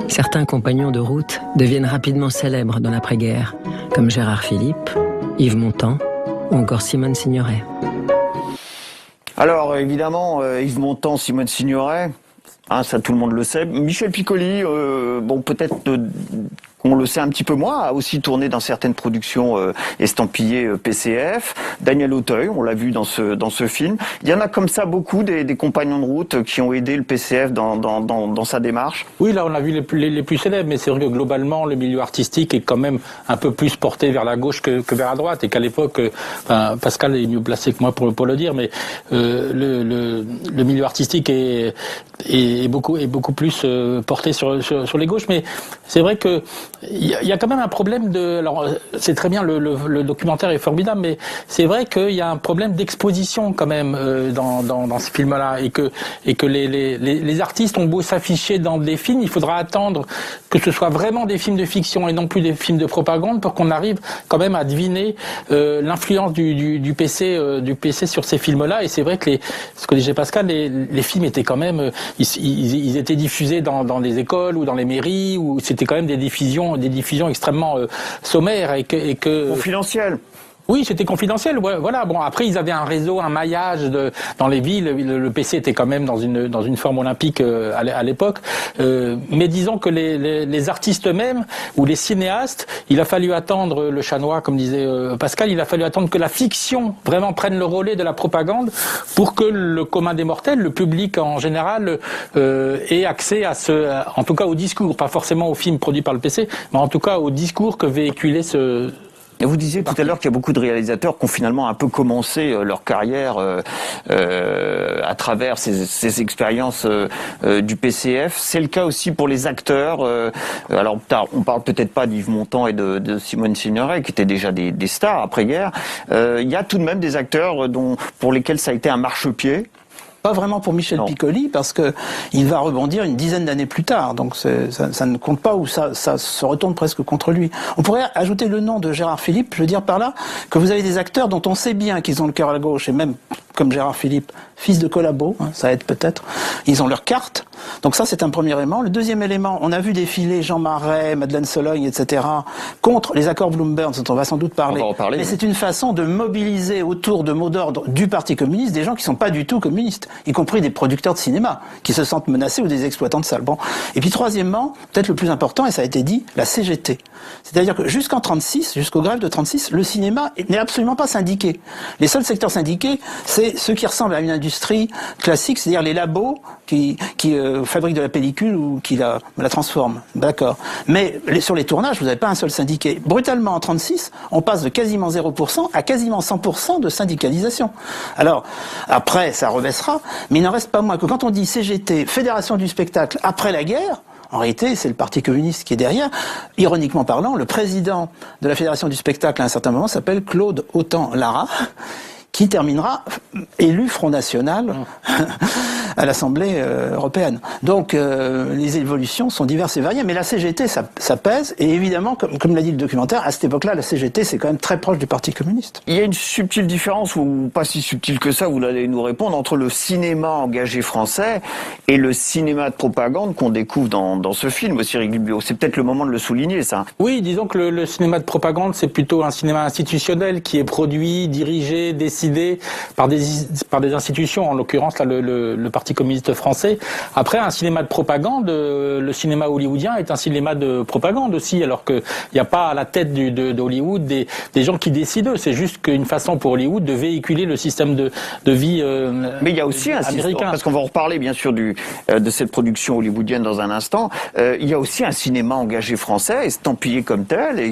Speaker 3: Certains compagnons de route deviennent rapidement célèbres dans l'après-guerre, comme Gérard Philippe, Yves Montand ou encore Simone Signoret.
Speaker 4: Alors évidemment, Yves Montand, Simone Signoret, ça tout le monde le sait. Michel Piccoli, bon peut-être qu'on le sait un petit peu moins, a aussi tourné dans certaines productions estampillées PCF. Daniel Auteuil, on l'a vu dans ce film. Il y en a comme ça beaucoup, des compagnons de route qui ont aidé le PCF dans sa démarche.
Speaker 19: Oui, là on a vu les plus célèbres, mais c'est vrai que globalement le milieu artistique est quand même un peu plus porté vers la gauche que vers la droite, et qu'à l'époque, Pascal est mieux placé que moi pour le dire, mais le milieu artistique est beaucoup plus porté sur les gauches. Mais c'est vrai que il y a quand même un problème alors c'est très bien, le documentaire est formidable, mais c'est vrai qu'il y a un problème d'exposition quand même dans ce film-là, et que les artistes ont beau s'afficher dans des films, il faudra attendre que ce soit vraiment des films de fiction et non plus des films de propagande pour qu'on arrive quand même à deviner l'influence du PC sur ces films-là. Et c'est vrai que ce que disait Pascal, les films étaient quand même, ils étaient diffusés dans les écoles ou dans les mairies, où c'était quand même des diffusions extrêmement sommaires et que
Speaker 4: confidentielles.
Speaker 19: Oui, c'était confidentiel. Voilà. Bon, après ils avaient un réseau, un maillage dans les villes. Le PC était quand même dans une forme olympique à l'époque. Mais disons que les artistes eux-mêmes ou les cinéastes, il a fallu attendre le Chat Noir, comme disait Pascal. Il a fallu attendre que la fiction vraiment prenne le relais de la propagande pour que le commun des mortels, le public en général, ait accès en tout cas au discours, pas forcément aux films produits par le PC, mais en tout cas au discours que véhiculait ce.
Speaker 4: Et vous disiez tout à l'heure qu'il y a beaucoup de réalisateurs qui ont finalement un peu commencé leur carrière à travers ces expériences du PCF. C'est le cas aussi pour les acteurs. Alors on parle peut-être pas d'Yves Montand et de Simone Signoret, qui étaient déjà des stars après-guerre. Il y a tout de même des acteurs pour lesquels ça a été un marchepied.
Speaker 9: Pas vraiment pour Michel Piccoli, parce que il va rebondir une dizaine d'années plus tard, donc ça ne compte pas, ou ça se retourne presque contre lui. On pourrait ajouter le nom de Gérard Philippe. Je veux dire par là que vous avez des acteurs dont on sait bien qu'ils ont le cœur à la gauche, et même comme Gérard Philippe, fils de collabo, ça aide peut-être, ils ont leur carte. Donc ça, c'est un premier élément. Le deuxième élément, on a vu défiler Jean Marais, Madeleine Sologne, etc., contre les accords Bloomberg, dont on va sans doute parler.
Speaker 4: On va en parler.
Speaker 9: Mais c'est une façon de mobiliser autour de mots d'ordre du Parti communiste des gens qui sont pas du tout communistes, y compris des producteurs de cinéma, qui se sentent menacés, ou des exploitants de salles. Bon. Et puis troisièmement, peut-être le plus important, et ça a été dit, la CGT. C'est-à-dire que jusqu'en 36, jusqu'aux grèves de 36, le cinéma n'est absolument pas syndiqué. Les seuls secteurs syndiqués, c'est ceux qui ressemblent à une industrie classique, c'est-à-dire les labos qui fabriquent de la pellicule ou qui la transforment. D'accord. Mais sur les tournages, vous n'avez pas un seul syndiqué. Brutalement, en 36, on passe de quasiment 0% à quasiment 100% de syndicalisation. Alors, après, ça rebaissera, mais il n'en reste pas moins que quand on dit CGT, Fédération du spectacle, après la guerre, en réalité, c'est le Parti communiste qui est derrière. Ironiquement parlant, le président de la Fédération du spectacle à un certain moment s'appelle Claude Autant-Lara, qui terminera élu Front National à l'Assemblée européenne. Donc les évolutions sont diverses et variées, mais la CGT, ça pèse, et évidemment, comme l'a dit le documentaire, à cette époque-là, la CGT, c'est quand même très proche du Parti communiste.
Speaker 4: Il y a une subtile différence, ou pas si subtile que ça, vous allez nous répondre, entre le cinéma engagé français et le cinéma de propagande qu'on découvre dans ce film, Cyril Guilbeault. C'est peut-être le moment de le souligner, ça.
Speaker 19: Oui, disons que le cinéma de propagande, c'est plutôt un cinéma institutionnel qui est produit, dirigé, décidé par des institutions, en l'occurrence là, le Parti communiste français. Après, un cinéma de propagande, le cinéma hollywoodien est un cinéma de propagande aussi, alors qu'il n'y a pas à la tête d'Hollywood des gens qui décident. C'est juste qu'une façon pour Hollywood de véhiculer le système de vie
Speaker 4: mais il y a aussi un
Speaker 19: américain.
Speaker 4: système, parce qu'on va en reparler bien sûr de cette production hollywoodienne dans un instant. Il y a aussi un cinéma engagé français, estampillé comme tel, et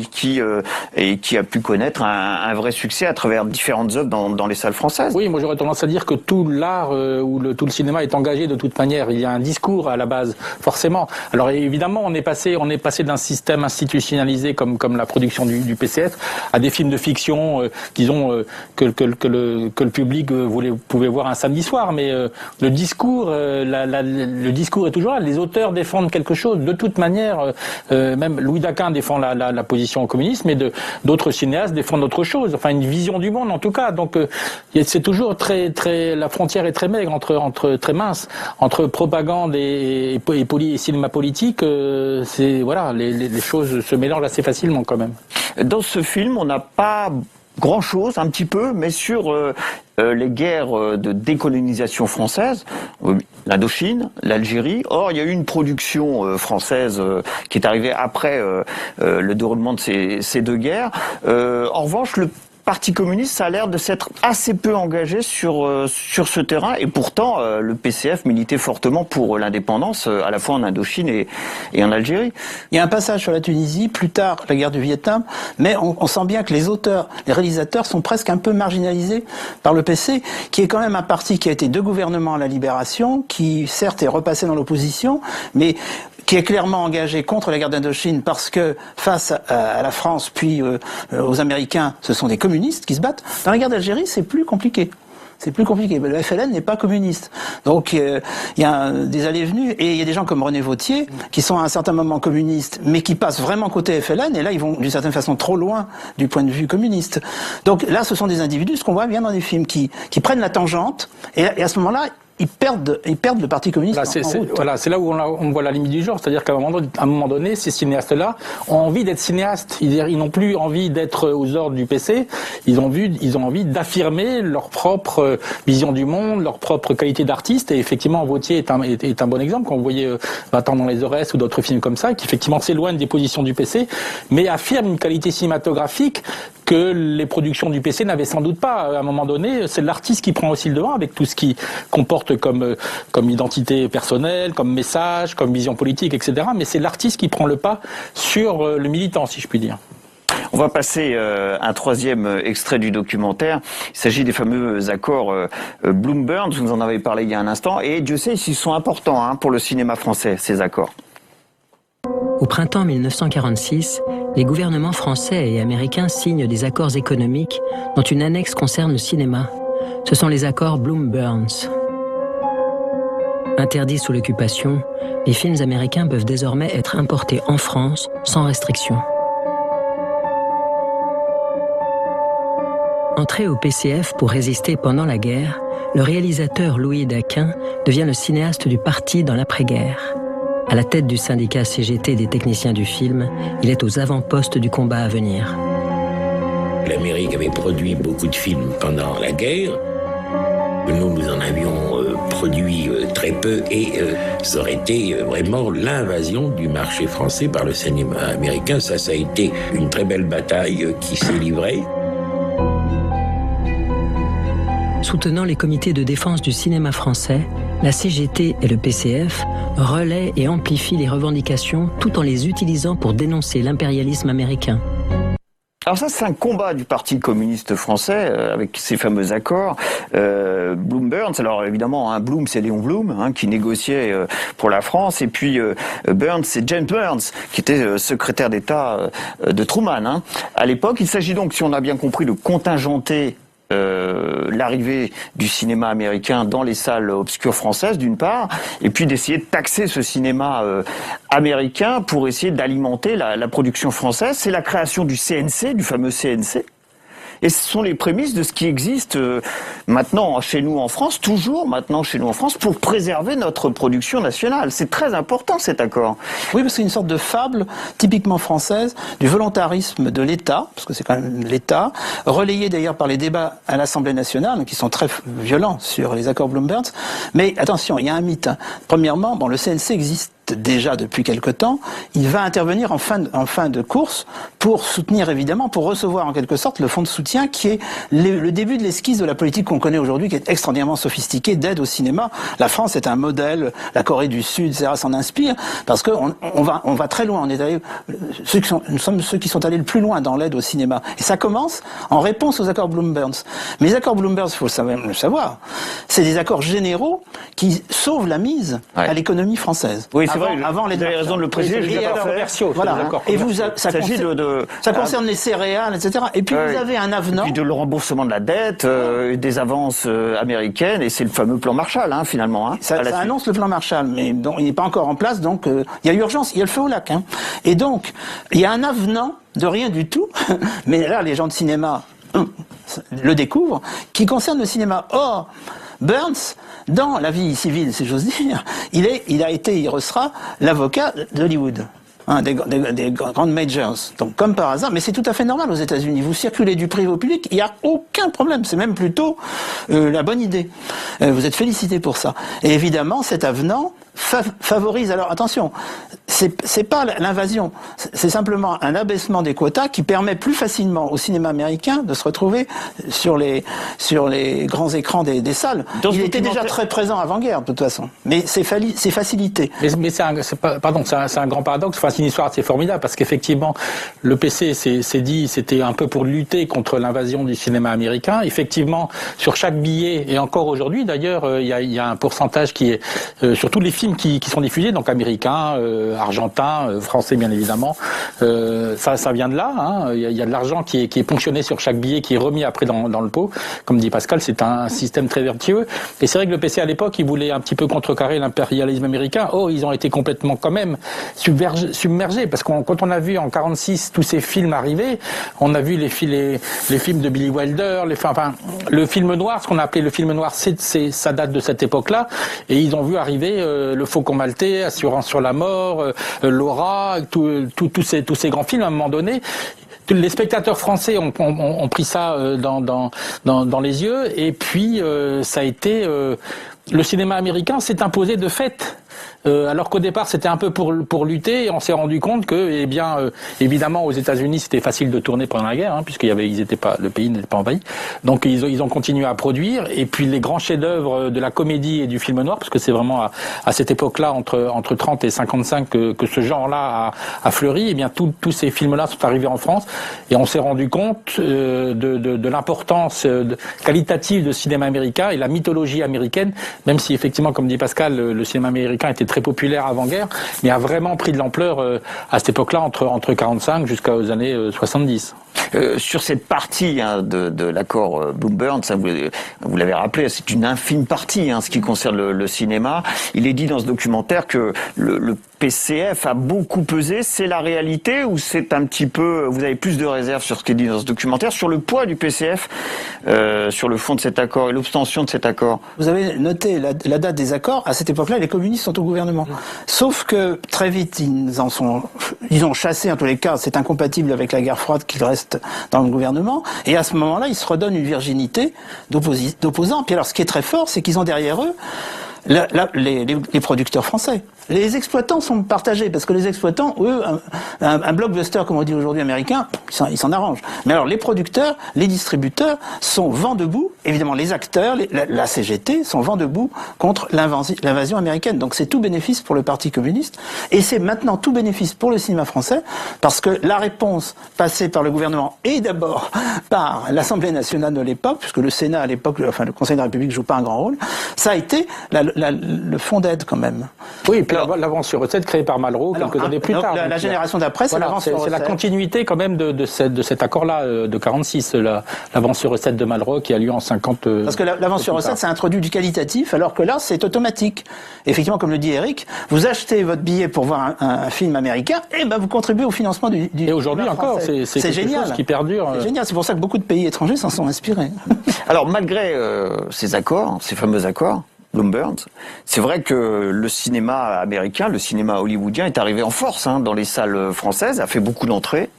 Speaker 4: qui a pu connaître un vrai succès à travers différentes œuvres dans les salles françaises.
Speaker 19: Oui, moi j'aurais tendance à dire que tout l'art ou tout le cinéma est engagé de toute manière. Il y a un discours à la base, forcément. Alors évidemment, on est passé d'un système institutionnalisé comme la production du PCF à des films de fiction, disons que le public pouvait voir un samedi soir. Mais le discours est toujours là. Les auteurs défendent quelque chose. De toute manière, même Louis Daquin défend la position communiste, mais d'autres cinéastes défendent autre chose. Enfin, une vision du monde en tout cas. Donc c'est toujours la frontière est très maigre très mince entre propagande et cinéma politique. Les choses se mélangent assez facilement quand même.
Speaker 4: Dans ce film, on n'a pas grand-chose, un petit peu, mais sur les guerres de décolonisation française, l'Indochine, l'Algérie. Or, il y a eu une production française qui est arrivée après le déroulement de ces deux guerres. En revanche, le Parti communiste, ça a l'air de s'être assez peu engagé sur ce terrain, et pourtant le PCF militait fortement pour l'indépendance, à la fois en Indochine et en Algérie.
Speaker 9: Il y a un passage sur la Tunisie, plus tard la guerre du Vietnam, mais on sent bien que les auteurs, les réalisateurs sont presque un peu marginalisés par le PC, qui est quand même un parti qui a été de gouvernement à la libération, qui certes est repassé dans l'opposition, mais qui est clairement engagé contre la guerre d'Indochine parce que face à la France puis aux Américains, ce sont des communistes qui se battent. Dans la guerre d'Algérie, c'est plus compliqué. C'est plus compliqué. Le FLN n'est pas communiste. Donc il y a des allées-venues, et il y a des gens comme René Vauthier qui sont à un certain moment communistes, mais qui passent vraiment côté FLN, et là ils vont d'une certaine façon trop loin du point de vue communiste. Donc là, ce sont des individus, ce qu'on voit bien dans des films, qui prennent la tangente, et à ce moment-là, ils perdent le Parti communiste en route.
Speaker 19: Voilà, c'est là où on voit la limite du genre. C'est-à-dire qu'à un moment donné, ces cinéastes-là ont envie d'être cinéastes. Ils n'ont plus envie d'être aux ordres du PC. Ils ont envie d'affirmer leur propre vision du monde, leur propre qualité d'artiste. Et effectivement, Vauthier est un bon exemple. Quand vous voyez Va-t'en dans les Aurès ou d'autres films comme ça, qui effectivement s'éloignent des positions du PC, mais affirment une qualité cinématographique que les productions du PC n'avaient sans doute pas. À un moment donné, c'est l'artiste qui prend aussi le devant, avec tout ce qui comporte comme identité personnelle, comme message, comme vision politique, etc. Mais c'est l'artiste qui prend le pas sur le militant, si je puis dire.
Speaker 4: On va passer un troisième extrait du documentaire. Il s'agit des fameux accords Bloom-Burns, vous en avez parlé il y a un instant, et Dieu sait s'ils sont importants pour le cinéma français, ces accords.
Speaker 3: Au printemps 1946, les gouvernements français et américains signent des accords économiques dont une annexe concerne le cinéma. Ce sont les accords Bloom-Burns. Interdits sous l'occupation, les films américains peuvent désormais être importés en France sans restriction. Entré au PCF pour résister pendant la guerre, le réalisateur Louis Daquin devient le cinéaste du parti dans l'après-guerre. À la tête du syndicat CGT des techniciens du film, il est aux avant-postes du combat à venir.
Speaker 10: L'Amérique avait produit beaucoup de films pendant la guerre. Nous en avions produit très peu, et ça aurait été vraiment l'invasion du marché français par le cinéma américain. Ça a été une très belle bataille qui s'est livrée.
Speaker 3: Soutenant les comités de défense du cinéma français, la CGT et le PCF relaient et amplifient les revendications tout en les utilisant pour dénoncer l'impérialisme américain.
Speaker 4: Alors ça, c'est un combat du Parti communiste français avec ces fameux accords. Bloom-Burns, alors évidemment, Bloom, c'est Léon Blum qui négociait pour la France, et puis Burns, c'est James Burns, qui était secrétaire d'État de Truman. À l'époque, il s'agit donc, si on a bien compris, de contingenter l'arrivée du cinéma américain dans les salles obscures françaises, d'une part, et puis d'essayer de taxer ce cinéma américain pour essayer d'alimenter la production française. C'est la création du CNC, du fameux CNC. Et ce sont les prémices de ce qui existe maintenant chez nous en France, toujours maintenant chez nous en France, pour préserver notre production nationale. C'est très important, cet accord.
Speaker 9: Oui, parce que c'est une sorte de fable typiquement française du volontarisme de l'État, parce que c'est quand même l'État, relayé d'ailleurs par les débats à l'Assemblée nationale, qui sont très violents sur les accords Bloom-Burns. Mais attention, il y a un mythe. Premièrement, le CNC existe déjà depuis quelque temps. Il va intervenir en fin de course pour soutenir, évidemment, pour recevoir en quelque sorte le fonds de soutien qui est le début de l'esquisse de la politique qu'on connaît aujourd'hui, qui est extraordinairement sophistiquée d'aide au cinéma. La France est un modèle, la Corée du Sud, etc. s'en inspire, parce qu'on va très loin. On est allé, nous sommes ceux qui sont allés le plus loin dans l'aide au cinéma. Et ça commence en réponse aux accords Bloom-Burns. Mais les accords Bloom-Burns, il faut le savoir, c'est des accords généraux qui sauvent la mise à l'économie française.
Speaker 4: Oui, c'est vrai,
Speaker 9: avant les
Speaker 4: vous avez raison de le préciser, je
Speaker 9: les commerciaux. Voilà. Et ça concerne les céréales, etc. Et puis vous avez un avenant.
Speaker 4: Et puis de le remboursement de la dette, des avances américaines, et c'est le fameux plan Marshall, finalement.
Speaker 9: Ça annonce le plan Marshall, mais il n'est pas encore en place, donc il y a urgence, il y a le feu au lac. Et donc, il y a un avenant de rien du tout, mais là, les gens de cinéma le découvrent, qui concerne le cinéma. Or, Burns, dans la vie civile, si j'ose dire, il restera l'avocat d'Hollywood. des grandes majors. Donc, comme par hasard, mais c'est tout à fait normal aux États-Unis. Vous circulez du privé au public, il n'y a aucun problème. C'est même plutôt la bonne idée. Vous êtes félicité pour ça. Et évidemment, cet avenant favorise. Alors attention, c'est pas l'invasion, c'est simplement un abaissement des quotas qui permet plus facilement au cinéma américain de se retrouver sur les grands écrans des salles. Il était déjà très présent avant-guerre, de toute façon. Mais c'est facilité.
Speaker 19: Mais c'est un grand paradoxe. Enfin, c'est une histoire assez formidable parce qu'effectivement, le PC s'est dit, c'était un peu pour lutter contre l'invasion du cinéma américain. Effectivement, sur chaque billet, et encore aujourd'hui d'ailleurs, il y a un pourcentage qui est sur tous les films qui sont diffusés, donc américains, argentins, français bien évidemment. Ça vient de là. Hein. Il y a de l'argent qui est ponctionné sur chaque billet, qui est remis après dans le pot. Comme dit Pascal, c'est un système très vertueux. Et c'est vrai que le PC à l'époque, il voulait un petit peu contrecarrer l'impérialisme américain. Oh, ils ont été complètement quand même submergés, parce que quand on a vu en 46 tous ces films arriver, on a vu les films de Billy Wilder, le film noir, ce qu'on a appelé le film noir, ça date de cette époque-là, et ils ont vu arriver Le Faucon Maltais, Assurance sur la mort, Laura, tous ces grands films à un moment donné. Les spectateurs français ont pris ça dans les yeux, et puis ça a été le cinéma américain s'est imposé de fait. Alors qu'au départ c'était un peu pour lutter, et on s'est rendu compte que, évidemment aux États-Unis c'était facile de tourner pendant la guerre, hein, le pays n'était pas envahi, donc ils ont continué à produire. Et puis les grands chefs-d'œuvre de la comédie et du film noir, parce que c'est vraiment à cette époque-là entre 30 et 55 que ce genre-là a fleuri. Et bien tous ces films-là sont arrivés en France, et on s'est rendu compte de l'importance qualitative du cinéma américain et la mythologie américaine, même si effectivement, comme dit Pascal, le cinéma américain était très populaire avant-guerre, mais a vraiment pris de l'ampleur à cette époque-là, entre 45 jusqu'aux années 70.
Speaker 4: Sur cette partie de l'accord Bloom-Burns, vous l'avez rappelé, c'est une infime partie ce qui concerne le cinéma. Il est dit dans ce documentaire que le PCF a beaucoup pesé. C'est la réalité, ou c'est un petit peu... Vous avez plus de réserves sur ce qui est dit dans ce documentaire, sur le poids du PCF, sur le fond de cet accord et l'obtention de cet accord?
Speaker 9: Vous avez noté la date des accords. À cette époque-là, les communistes sont au gouvernement. Sauf que très vite, ils ont chassé, en tous les cas, c'est incompatible avec la guerre froide qu'ils restent dans le gouvernement. Et à ce moment-là, ils se redonnent une virginité d'opposants. Puis alors, ce qui est très fort, c'est qu'ils ont derrière eux les producteurs français. Les exploitants sont partagés, parce que les exploitants, eux, un blockbuster, comme on dit aujourd'hui américain, ils s'en arrangent. Mais alors, les producteurs, les distributeurs sont vent debout. Évidemment, les acteurs, la CGT sont vent debout contre l'invasion américaine. Donc c'est tout bénéfice pour le Parti communiste. Et c'est maintenant tout bénéfice pour le cinéma français, parce que la réponse passée par le gouvernement, et d'abord par l'Assemblée nationale de l'époque, puisque le Sénat à l'époque, le Conseil de la République joue pas un grand rôle, ça a été le fonds d'aide quand même.
Speaker 19: Oui, et puis l'avance sur recette créée par Malraux quelques années plus tard.
Speaker 9: La génération d'après, c'est l'avance sur recette.
Speaker 19: C'est la continuité quand même de cet accord-là de 46, l'avance sur recette de Malraux qui a lieu en 50.
Speaker 9: Parce que l'avance sur recette, ça introduit du qualitatif, alors que là, c'est automatique. Effectivement, comme le dit Eric, vous achetez votre billet pour voir un film américain, et ben vous contribuez au financement du
Speaker 19: et aujourd'hui encore, c'est
Speaker 9: génial.
Speaker 19: Chose qui perdure.
Speaker 9: C'est génial. C'est pour ça que beaucoup de pays étrangers s'en sont inspirés.
Speaker 4: Alors malgré ces accords, ces fameux accords, Bloom-Burns, c'est vrai que le cinéma américain, le cinéma hollywoodien est arrivé en force dans les salles françaises, a fait beaucoup d'entrées,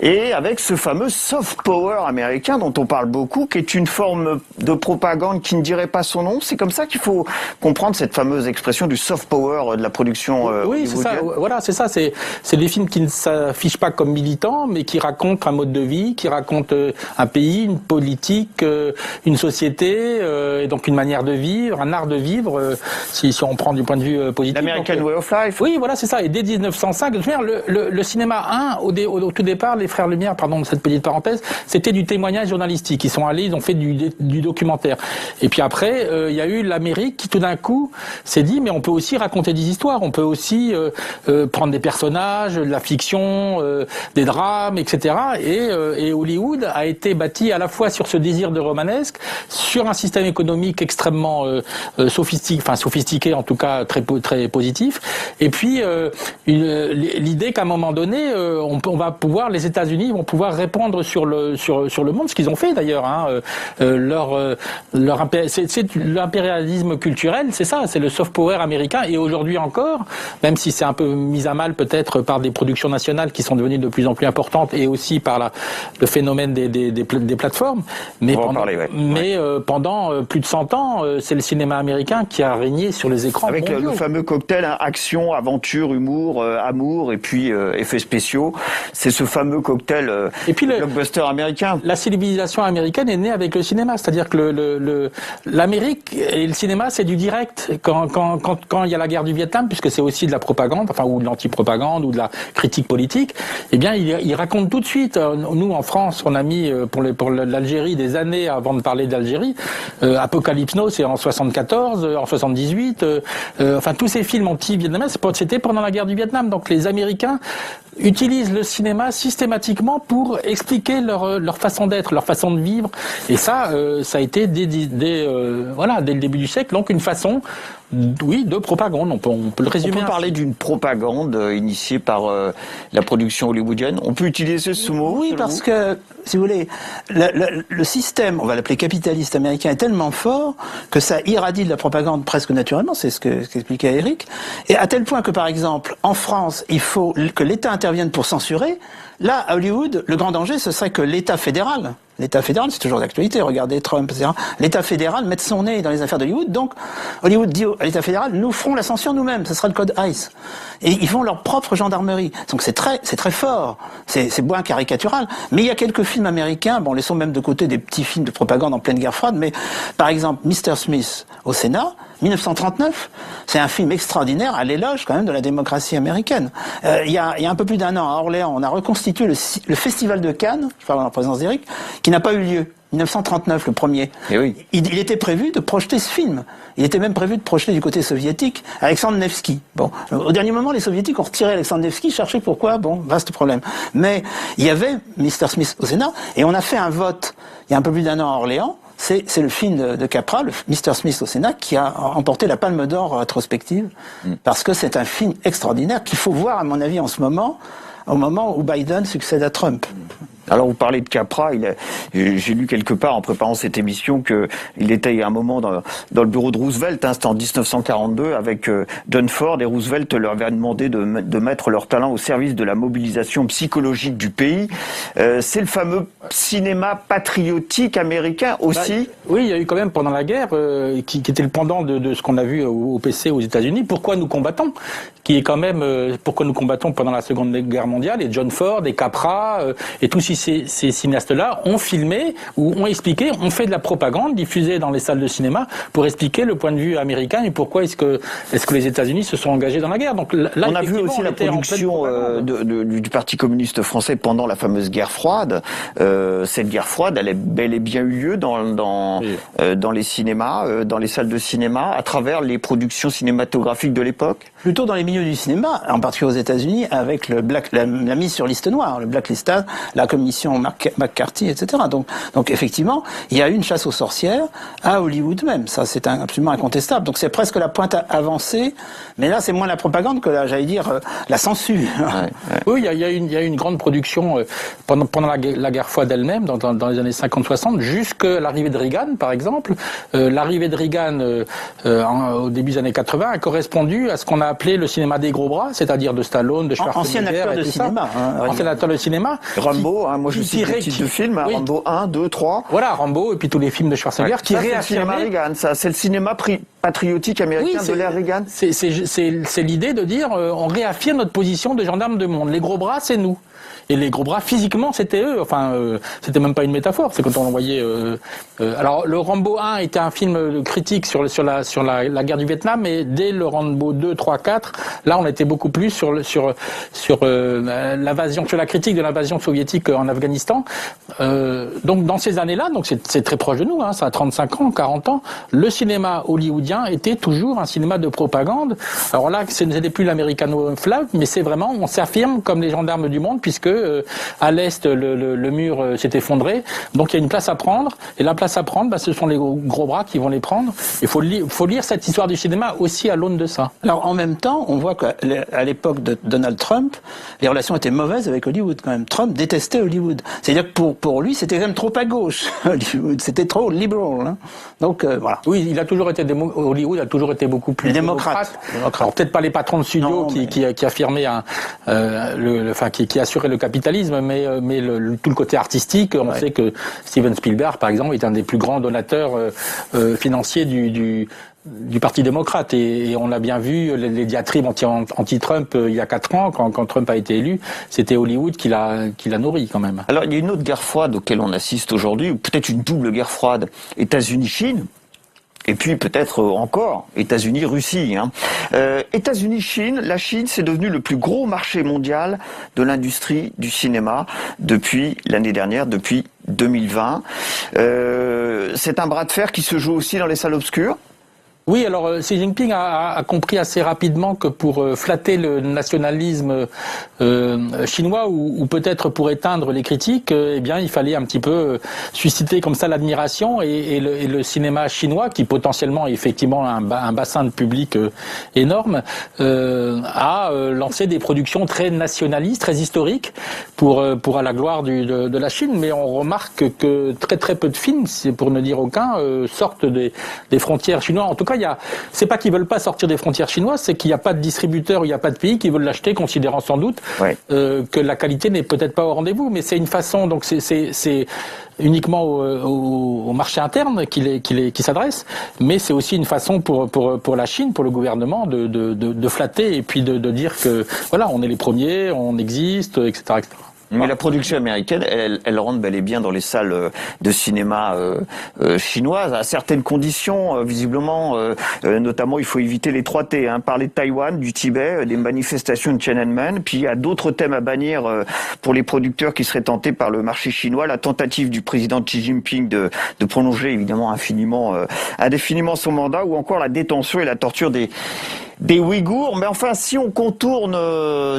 Speaker 4: et avec ce fameux soft power américain dont on parle beaucoup, qui est une forme de propagande qui ne dirait pas son nom. C'est comme ça qu'il faut comprendre cette fameuse expression du soft power de la production
Speaker 19: oui, c'est ça. Voilà, c'est ça. C'est des films qui ne s'affichent pas comme militants, mais qui racontent un mode de vie, qui racontent un pays, une politique, une société, et donc une manière de vivre, un art de vivre, si on prend du point de vue positif.
Speaker 4: L'American Way of Life.
Speaker 19: Oui, voilà, c'est ça. Et dès 1905, le cinéma au tout départ, les Frères Lumière, pardon, cette petite parenthèse, c'était du témoignage journalistique. Ils sont allés, ils ont fait du documentaire. Et puis après, il y a eu l'Amérique qui tout d'un coup s'est dit, mais on peut aussi raconter des histoires, on peut aussi prendre des personnages, de la fiction, des drames, etc. Et Hollywood a été bâti à la fois sur ce désir de romanesque, sur un système économique extrêmement sophistiqué, en tout cas très positif. Et puis l'idée qu'à un moment donné, on va pouvoir, les États-Unis vont pouvoir répandre sur le monde, ce qu'ils ont fait d'ailleurs. C'est l'impérialisme culturel, c'est ça, c'est le soft power américain. Et aujourd'hui encore, même si c'est un peu mis à mal peut-être par des productions nationales qui sont devenues de plus en plus importantes et aussi par le phénomène des plateformes, mais pendant plus de 100 ans, c'est le cinéma américain qui a régné sur les écrans
Speaker 4: avec
Speaker 19: mondiaux.
Speaker 4: le fameux cocktail action, aventure, humour, amour et puis effets spéciaux. C'est ce fameux cocktail blockbuster américain.
Speaker 19: La civilisation américaine est née avec le cinéma, c'est-à-dire que l'Amérique et le cinéma, c'est du direct. Quand il y a la guerre du Vietnam, puisque c'est aussi de la propagande, ou de l'anti-propagande, ou de la critique politique, eh bien, il raconte tout de suite. Nous, en France, on a mis pour l'Algérie des années avant de parler d'Algérie. Apocalypse Now, c'est en 74, en 78. Tous ces films anti-vietnamiens, c'était pendant la guerre du Vietnam. Donc, les Américains utilisent le cinéma systématiquement pour expliquer leur façon d'être, leur façon de vivre. Et ça a été dès le début du siècle, donc une façon, de propagande. On peut le résumer.
Speaker 4: On peut parler d'une propagande initiée par la production hollywoodienne. On peut utiliser ce mot?
Speaker 9: Oui, parce que, si vous voulez, le système, on va l'appeler capitaliste américain, est tellement fort que ça irradie de la propagande presque naturellement, c'est ce qu'expliquait Eric, et à tel point que, par exemple, en France, il faut que l'État intervienne pour censurer. Là, à Hollywood, le grand danger, ce serait que l'État fédéral, c'est toujours d'actualité, regardez Trump, etc. L'État fédéral mette son nez dans les affaires d'Hollywood, donc Hollywood dit à l'État fédéral, nous ferons la censure nous-mêmes, ce sera le code ICE. Et ils font leur propre gendarmerie. Donc c'est très fort, c'est moins caricatural. Mais il y a quelques films américains, laissons même de côté des petits films de propagande en pleine guerre froide, mais par exemple, Mr. Smith au Sénat, 1939, c'est un film extraordinaire à l'éloge quand même de la démocratie américaine. Il y a un peu plus d'un an, à Orléans, on a reconstitué le Festival de Cannes, je parle en la présence d'Éric, qui n'a pas eu lieu. 1939, le premier.
Speaker 4: Et oui.
Speaker 9: Il était prévu de projeter ce film. Il était même prévu de projeter du côté soviétique Alexandre Nevsky. Bon, au dernier moment, les soviétiques ont retiré Alexandre Nevsky, cherché pourquoi, vaste problème. Mais il y avait Mr. Smith au Sénat, et on a fait un vote, il y a un peu plus d'un an à Orléans. C'est le film de Capra, le Mr. Smith au Sénat, qui a remporté la Palme d'Or rétrospective, parce que c'est un film extraordinaire qu'il faut voir, à mon avis, en ce moment, au moment où Biden succède à Trump.
Speaker 4: Alors vous parlez de Capra, j'ai lu quelque part en préparant cette émission qu'il était à un moment dans le bureau de Roosevelt, c'était en 1942 avec John Ford, et Roosevelt leur avait demandé de mettre leur talent au service de la mobilisation psychologique du pays. C'est le fameux cinéma patriotique américain aussi.
Speaker 19: Oui, il y a eu quand même pendant la guerre, qui était le pendant de ce qu'on a vu au PC aux États-Unis, Pourquoi nous combattons, qui est quand même Pourquoi nous combattons pendant la Seconde Guerre mondiale, et John Ford, et Capra, et tous ces cinéastes-là ont filmé ou ont expliqué, ont fait de la propagande diffusée dans les salles de cinéma pour expliquer le point de vue américain et pourquoi est-ce que les États-Unis se sont engagés dans la guerre. Donc là,
Speaker 4: on a vu aussi la production du Parti communiste français pendant la fameuse guerre froide. Cette guerre froide, elle a bel et bien eu lieu dans les cinémas, dans les salles de cinéma, à travers les productions cinématographiques de l'époque.
Speaker 9: Plutôt dans les milieux du cinéma, en particulier aux États-Unis, avec la mise sur liste noire, le blacklistage, la commission McCarthy, etc. Donc effectivement, il y a eu une chasse aux sorcières à Hollywood même. Ça, c'est absolument incontestable. Donc c'est presque la pointe avancée, mais là, c'est moins la propagande que la censure.
Speaker 19: Oui, il y a eu une grande production pendant la guerre froide elle-même, dans les années 50-60, jusqu'à l'arrivée de Reagan, par exemple. L'arrivée de Reagan au début des années 80 a correspondu à ce qu'on a appelé le cinéma des gros bras, c'est-à-dire de Stallone, de Schwarzenegger,
Speaker 9: ancien acteur de cinéma.
Speaker 19: Ancien acteur de cinéma.
Speaker 4: Rambo, moi je cite le titre de film, Rambo 1, 2, 3.
Speaker 19: Voilà, Rambo, et puis tous les films de Schwarzenegger qui réaffirmaient...
Speaker 4: C'est le cinéma Reagan, ça, c'est le cinéma patriotique américain de l'ère Reagan.
Speaker 19: C'est l'idée de dire, on réaffirme notre position de gendarme de monde. Les gros bras, c'est nous. Et les gros bras, physiquement, c'était eux. Enfin, c'était même pas une métaphore. C'est quand on voyait. Alors, le Rambo 1 était un film critique sur la guerre du Vietnam, et dès le Rambo 2, 3, 4, là, on était beaucoup plus sur l'invasion, sur la critique de l'invasion soviétique en Afghanistan. Donc dans ces années-là, donc c'est très proche de nous, ça a 35 ans, 40 ans, le cinéma hollywoodien était toujours un cinéma de propagande. Alors là, ce n'était plus l'Americano-flag, mais c'est vraiment, on s'affirme comme les gendarmes du monde, puisque à l'Est, le mur s'est effondré. Donc il y a une place à prendre, et la place à prendre, ce sont les gros bras qui vont les prendre. Il faut lire cette histoire du cinéma aussi à l'aune de ça.
Speaker 9: Alors en même temps, on voit qu'à l'époque de Donald Trump, les relations étaient mauvaises avec Hollywood quand même. Trump détestait Hollywood. C'est-à-dire que pour lui, c'était quand même trop à gauche, Hollywood. C'était trop liberal. Donc voilà.
Speaker 19: Oui, Hollywood a toujours été beaucoup plus démocrate. Alors peut-être pas les patrons de studio qui affirmaient qui assuraient le capitalisme, mais tout le côté artistique. On sait que Steven Spielberg, par exemple, est un des plus grands donateurs financiers du Parti démocrate, et on a bien vu les diatribes anti-Trump il y a 4 ans, quand Trump a été élu, c'était Hollywood qui l'a nourri quand même.
Speaker 4: Alors il y a une autre guerre froide auquel on assiste aujourd'hui, ou peut-être une double guerre froide, États-Unis-Chine, et puis peut-être encore États-Unis-Russie. États-Unis-Chine, la Chine, c'est devenu le plus gros marché mondial de l'industrie du cinéma depuis l'année dernière, depuis 2020. C'est un bras de fer qui se joue aussi dans les salles obscures.
Speaker 19: Oui, alors Xi Jinping a compris assez rapidement que pour flatter le nationalisme chinois, ou peut-être pour éteindre les critiques, il fallait un petit peu susciter comme ça l'admiration, et le cinéma chinois, qui potentiellement est effectivement un bassin de public énorme, a lancé des productions très nationalistes, très historiques, pour à la gloire de la Chine. Mais on remarque que très très peu de films, pour ne dire aucun, sortent des frontières chinoises. En tout cas, c'est pas qu'ils veulent pas sortir des frontières chinoises, c'est qu'il n'y a pas de distributeur, il n'y a pas de pays qui veulent l'acheter, considérant sans doute que la qualité n'est peut-être pas au rendez-vous. Mais c'est une façon, donc c'est uniquement au marché interne qui s'adresse, mais c'est aussi une façon pour la Chine, pour le gouvernement, de flatter, et puis de dire que voilà, on est les premiers, on existe, etc., etc.
Speaker 4: Mais la production américaine, elle rentre bel et bien dans les salles de cinéma chinoises, à certaines conditions, visiblement, notamment il faut éviter les 3 T, parler de Taïwan, du Tibet, des manifestations de Tiananmen, puis il y a d'autres thèmes à bannir pour les producteurs qui seraient tentés par le marché chinois, la tentative du président Xi Jinping de prolonger évidemment indéfiniment son mandat, ou encore la détention et la torture des Ouïghours. Mais enfin, si on contourne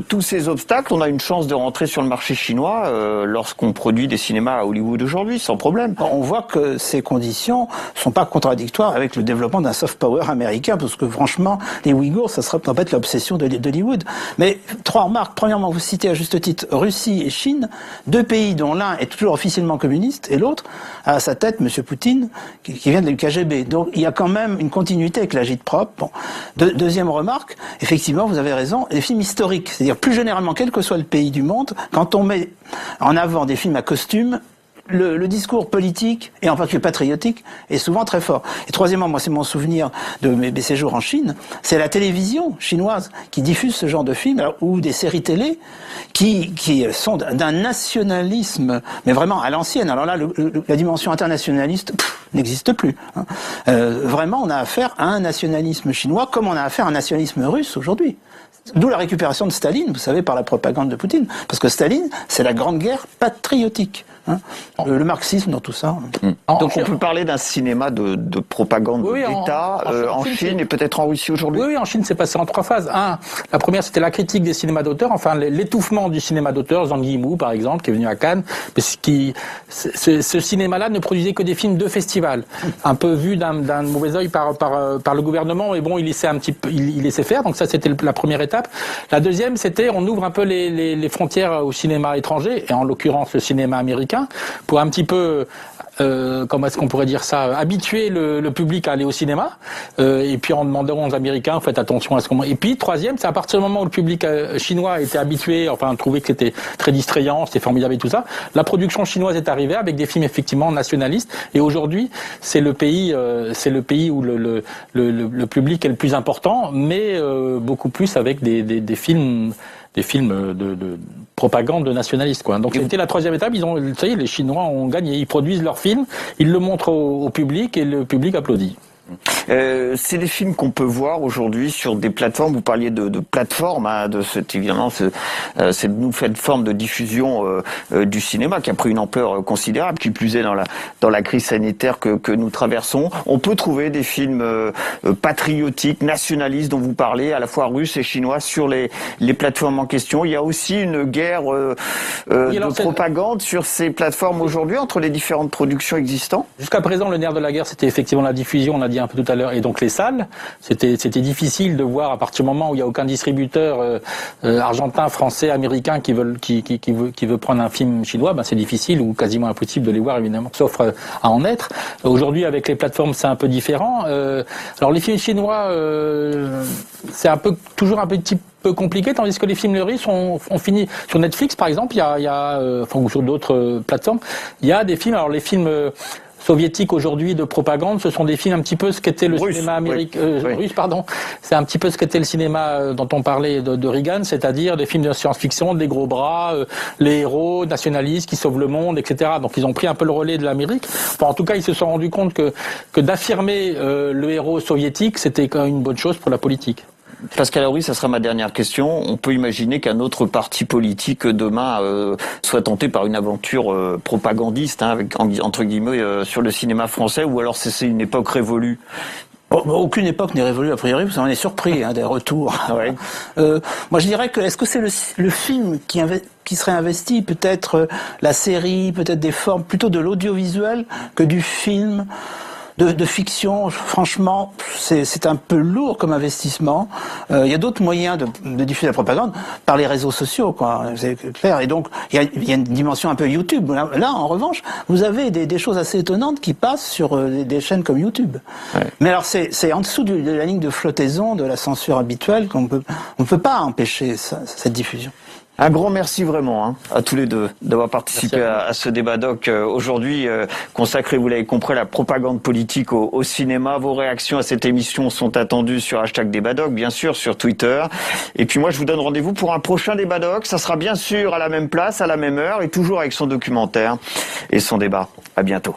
Speaker 4: tous ces obstacles, on a une chance de rentrer sur le marché chinois lorsqu'on produit des cinémas à Hollywood aujourd'hui, sans problème.
Speaker 9: On voit que ces conditions sont pas contradictoires avec le développement d'un soft power américain, parce que franchement, les Ouïghours, ça serait peut-être l'obsession d'Hollywood. Mais 3 remarques. Premièrement, vous citez à juste titre Russie et Chine, 2 pays dont l'un est toujours officiellement communiste, et l'autre a à sa tête M. Poutine, qui vient du KGB. Donc il y a quand même une continuité avec l'agit-prop. Bon. Deuxième remarque, effectivement, vous avez raison, les films historiques, c'est-à-dire plus généralement, quel que soit le pays du monde, quand on met en avant des films à costume, le discours politique, et en particulier patriotique, est souvent très fort. Et troisièmement, moi c'est mon souvenir de mes séjours en Chine, c'est la télévision chinoise qui diffuse ce genre de films, ou des séries télé, qui sont d'un nationalisme, mais vraiment à l'ancienne. Alors là, la dimension internationaliste n'existe plus. Vraiment, on a affaire à un nationalisme chinois, comme on a affaire à un nationalisme russe aujourd'hui. D'où la récupération de Staline, vous savez, par la propagande de Poutine. Parce que Staline, c'est la grande guerre patriotique. Le marxisme dans tout ça.
Speaker 4: Donc on peut parler d'un cinéma de propagande d'État en Chine et peut-être en Russie aujourd'hui.
Speaker 19: Oui, en Chine, c'est passé en 3 phases. La première, c'était la critique des cinémas d'auteur, enfin l'étouffement du cinéma d'auteur, Zhang Yimou par exemple, qui est venu à Cannes, mais ce cinéma-là ne produisait que des films de festival, un peu vu d'un mauvais œil par le gouvernement, et bon, il laissait faire, donc ça c'était la première étape. La deuxième, c'était on ouvre un peu les frontières au cinéma étranger, et en l'occurrence le cinéma américain, pour un petit peu, comment est-ce qu'on pourrait dire ça, habituer le public à aller au cinéma, et puis en demandant aux Américains, faites attention à ce qu'on... Et puis troisième, c'est à partir du moment où le public chinois était habitué, enfin trouvait que c'était très distrayant, c'était formidable et tout ça, la production chinoise est arrivée avec des films effectivement nationalistes, et aujourd'hui c'est le pays où le public est le plus important, mais beaucoup plus avec des films de propagande nationaliste, quoi. Donc c'était la 3e étape. Ça y est, les Chinois ont gagné. Ils produisent leurs films, ils le montrent au public, et le public applaudit.
Speaker 4: C'est des films qu'on peut voir aujourd'hui sur des plateformes. Vous parliez de plateformes, hein, de évidemment cette nouvelle forme de diffusion du cinéma qui a pris une ampleur considérable, qui plus est dans la crise sanitaire que nous traversons. On peut trouver des films patriotiques, nationalistes dont vous parlez, à la fois russes et chinois, sur les plateformes en question. Il y a aussi une guerre de propagande sur ces plateformes aujourd'hui entre les différentes productions existantes.
Speaker 19: Jusqu'à présent, le nerf de la guerre, c'était effectivement la diffusion, on a dit un peu tout à l'heure, et donc les salles. C'était difficile de voir, à partir du moment où il n'y a aucun distributeur argentin, français, américain qui veut prendre un film chinois, c'est difficile ou quasiment impossible de les voir, évidemment, sauf à en être. Aujourd'hui, avec les plateformes, c'est un peu différent. Alors les films chinois, c'est toujours un petit peu compliqué, tandis que les films russes ont fini sur Netflix, par exemple, ou sur d'autres plateformes, il y a des films. Alors les films soviétiques aujourd'hui de propagande, ce sont des films un petit peu ce qu'était le cinéma américain, russe, pardon. C'est un petit peu ce qu'était le cinéma dont on parlait de Reagan, c'est-à-dire des films de science-fiction, des gros bras, les héros nationalistes qui sauvent le monde, etc. Donc ils ont pris un peu le relais de l'Amérique. En tout cas, ils se sont rendus compte que d'affirmer le héros soviétique, c'était quand même une bonne chose pour la politique.
Speaker 4: Pascal Aouri, ça sera ma dernière question. On peut imaginer qu'un autre parti politique demain soit tenté par une aventure propagandiste, hein, entre guillemets, sur le cinéma français, ou alors c'est une époque révolue?
Speaker 9: Aucune époque n'est révolue a priori, parce qu'on est surpris des retours.
Speaker 4: Ouais.
Speaker 9: Moi je dirais que est-ce que c'est le film qui serait investi, peut-être la série, peut-être des formes plutôt de l'audiovisuel que du film de fiction? Franchement, c'est un peu lourd comme investissement. Il y a d'autres moyens de diffuser la propagande par les réseaux sociaux, quoi. C'est clair. Et donc, il y a une dimension un peu YouTube. Là, en revanche, vous avez des choses assez étonnantes qui passent sur des chaînes comme YouTube. Ouais. Mais alors, c'est en dessous de la ligne de flottaison de la censure habituelle qu'on ne peut pas empêcher cette diffusion.
Speaker 4: Un grand merci vraiment à tous les deux d'avoir participé à ce débat doc aujourd'hui consacré, vous l'avez compris, à la propagande politique au cinéma. Vos réactions à cette émission sont attendues sur #débatdoc, bien sûr, sur Twitter. Et puis moi, je vous donne rendez-vous pour un prochain débat doc. Ça sera bien sûr à la même place, à la même heure et toujours avec son documentaire et son débat. À bientôt.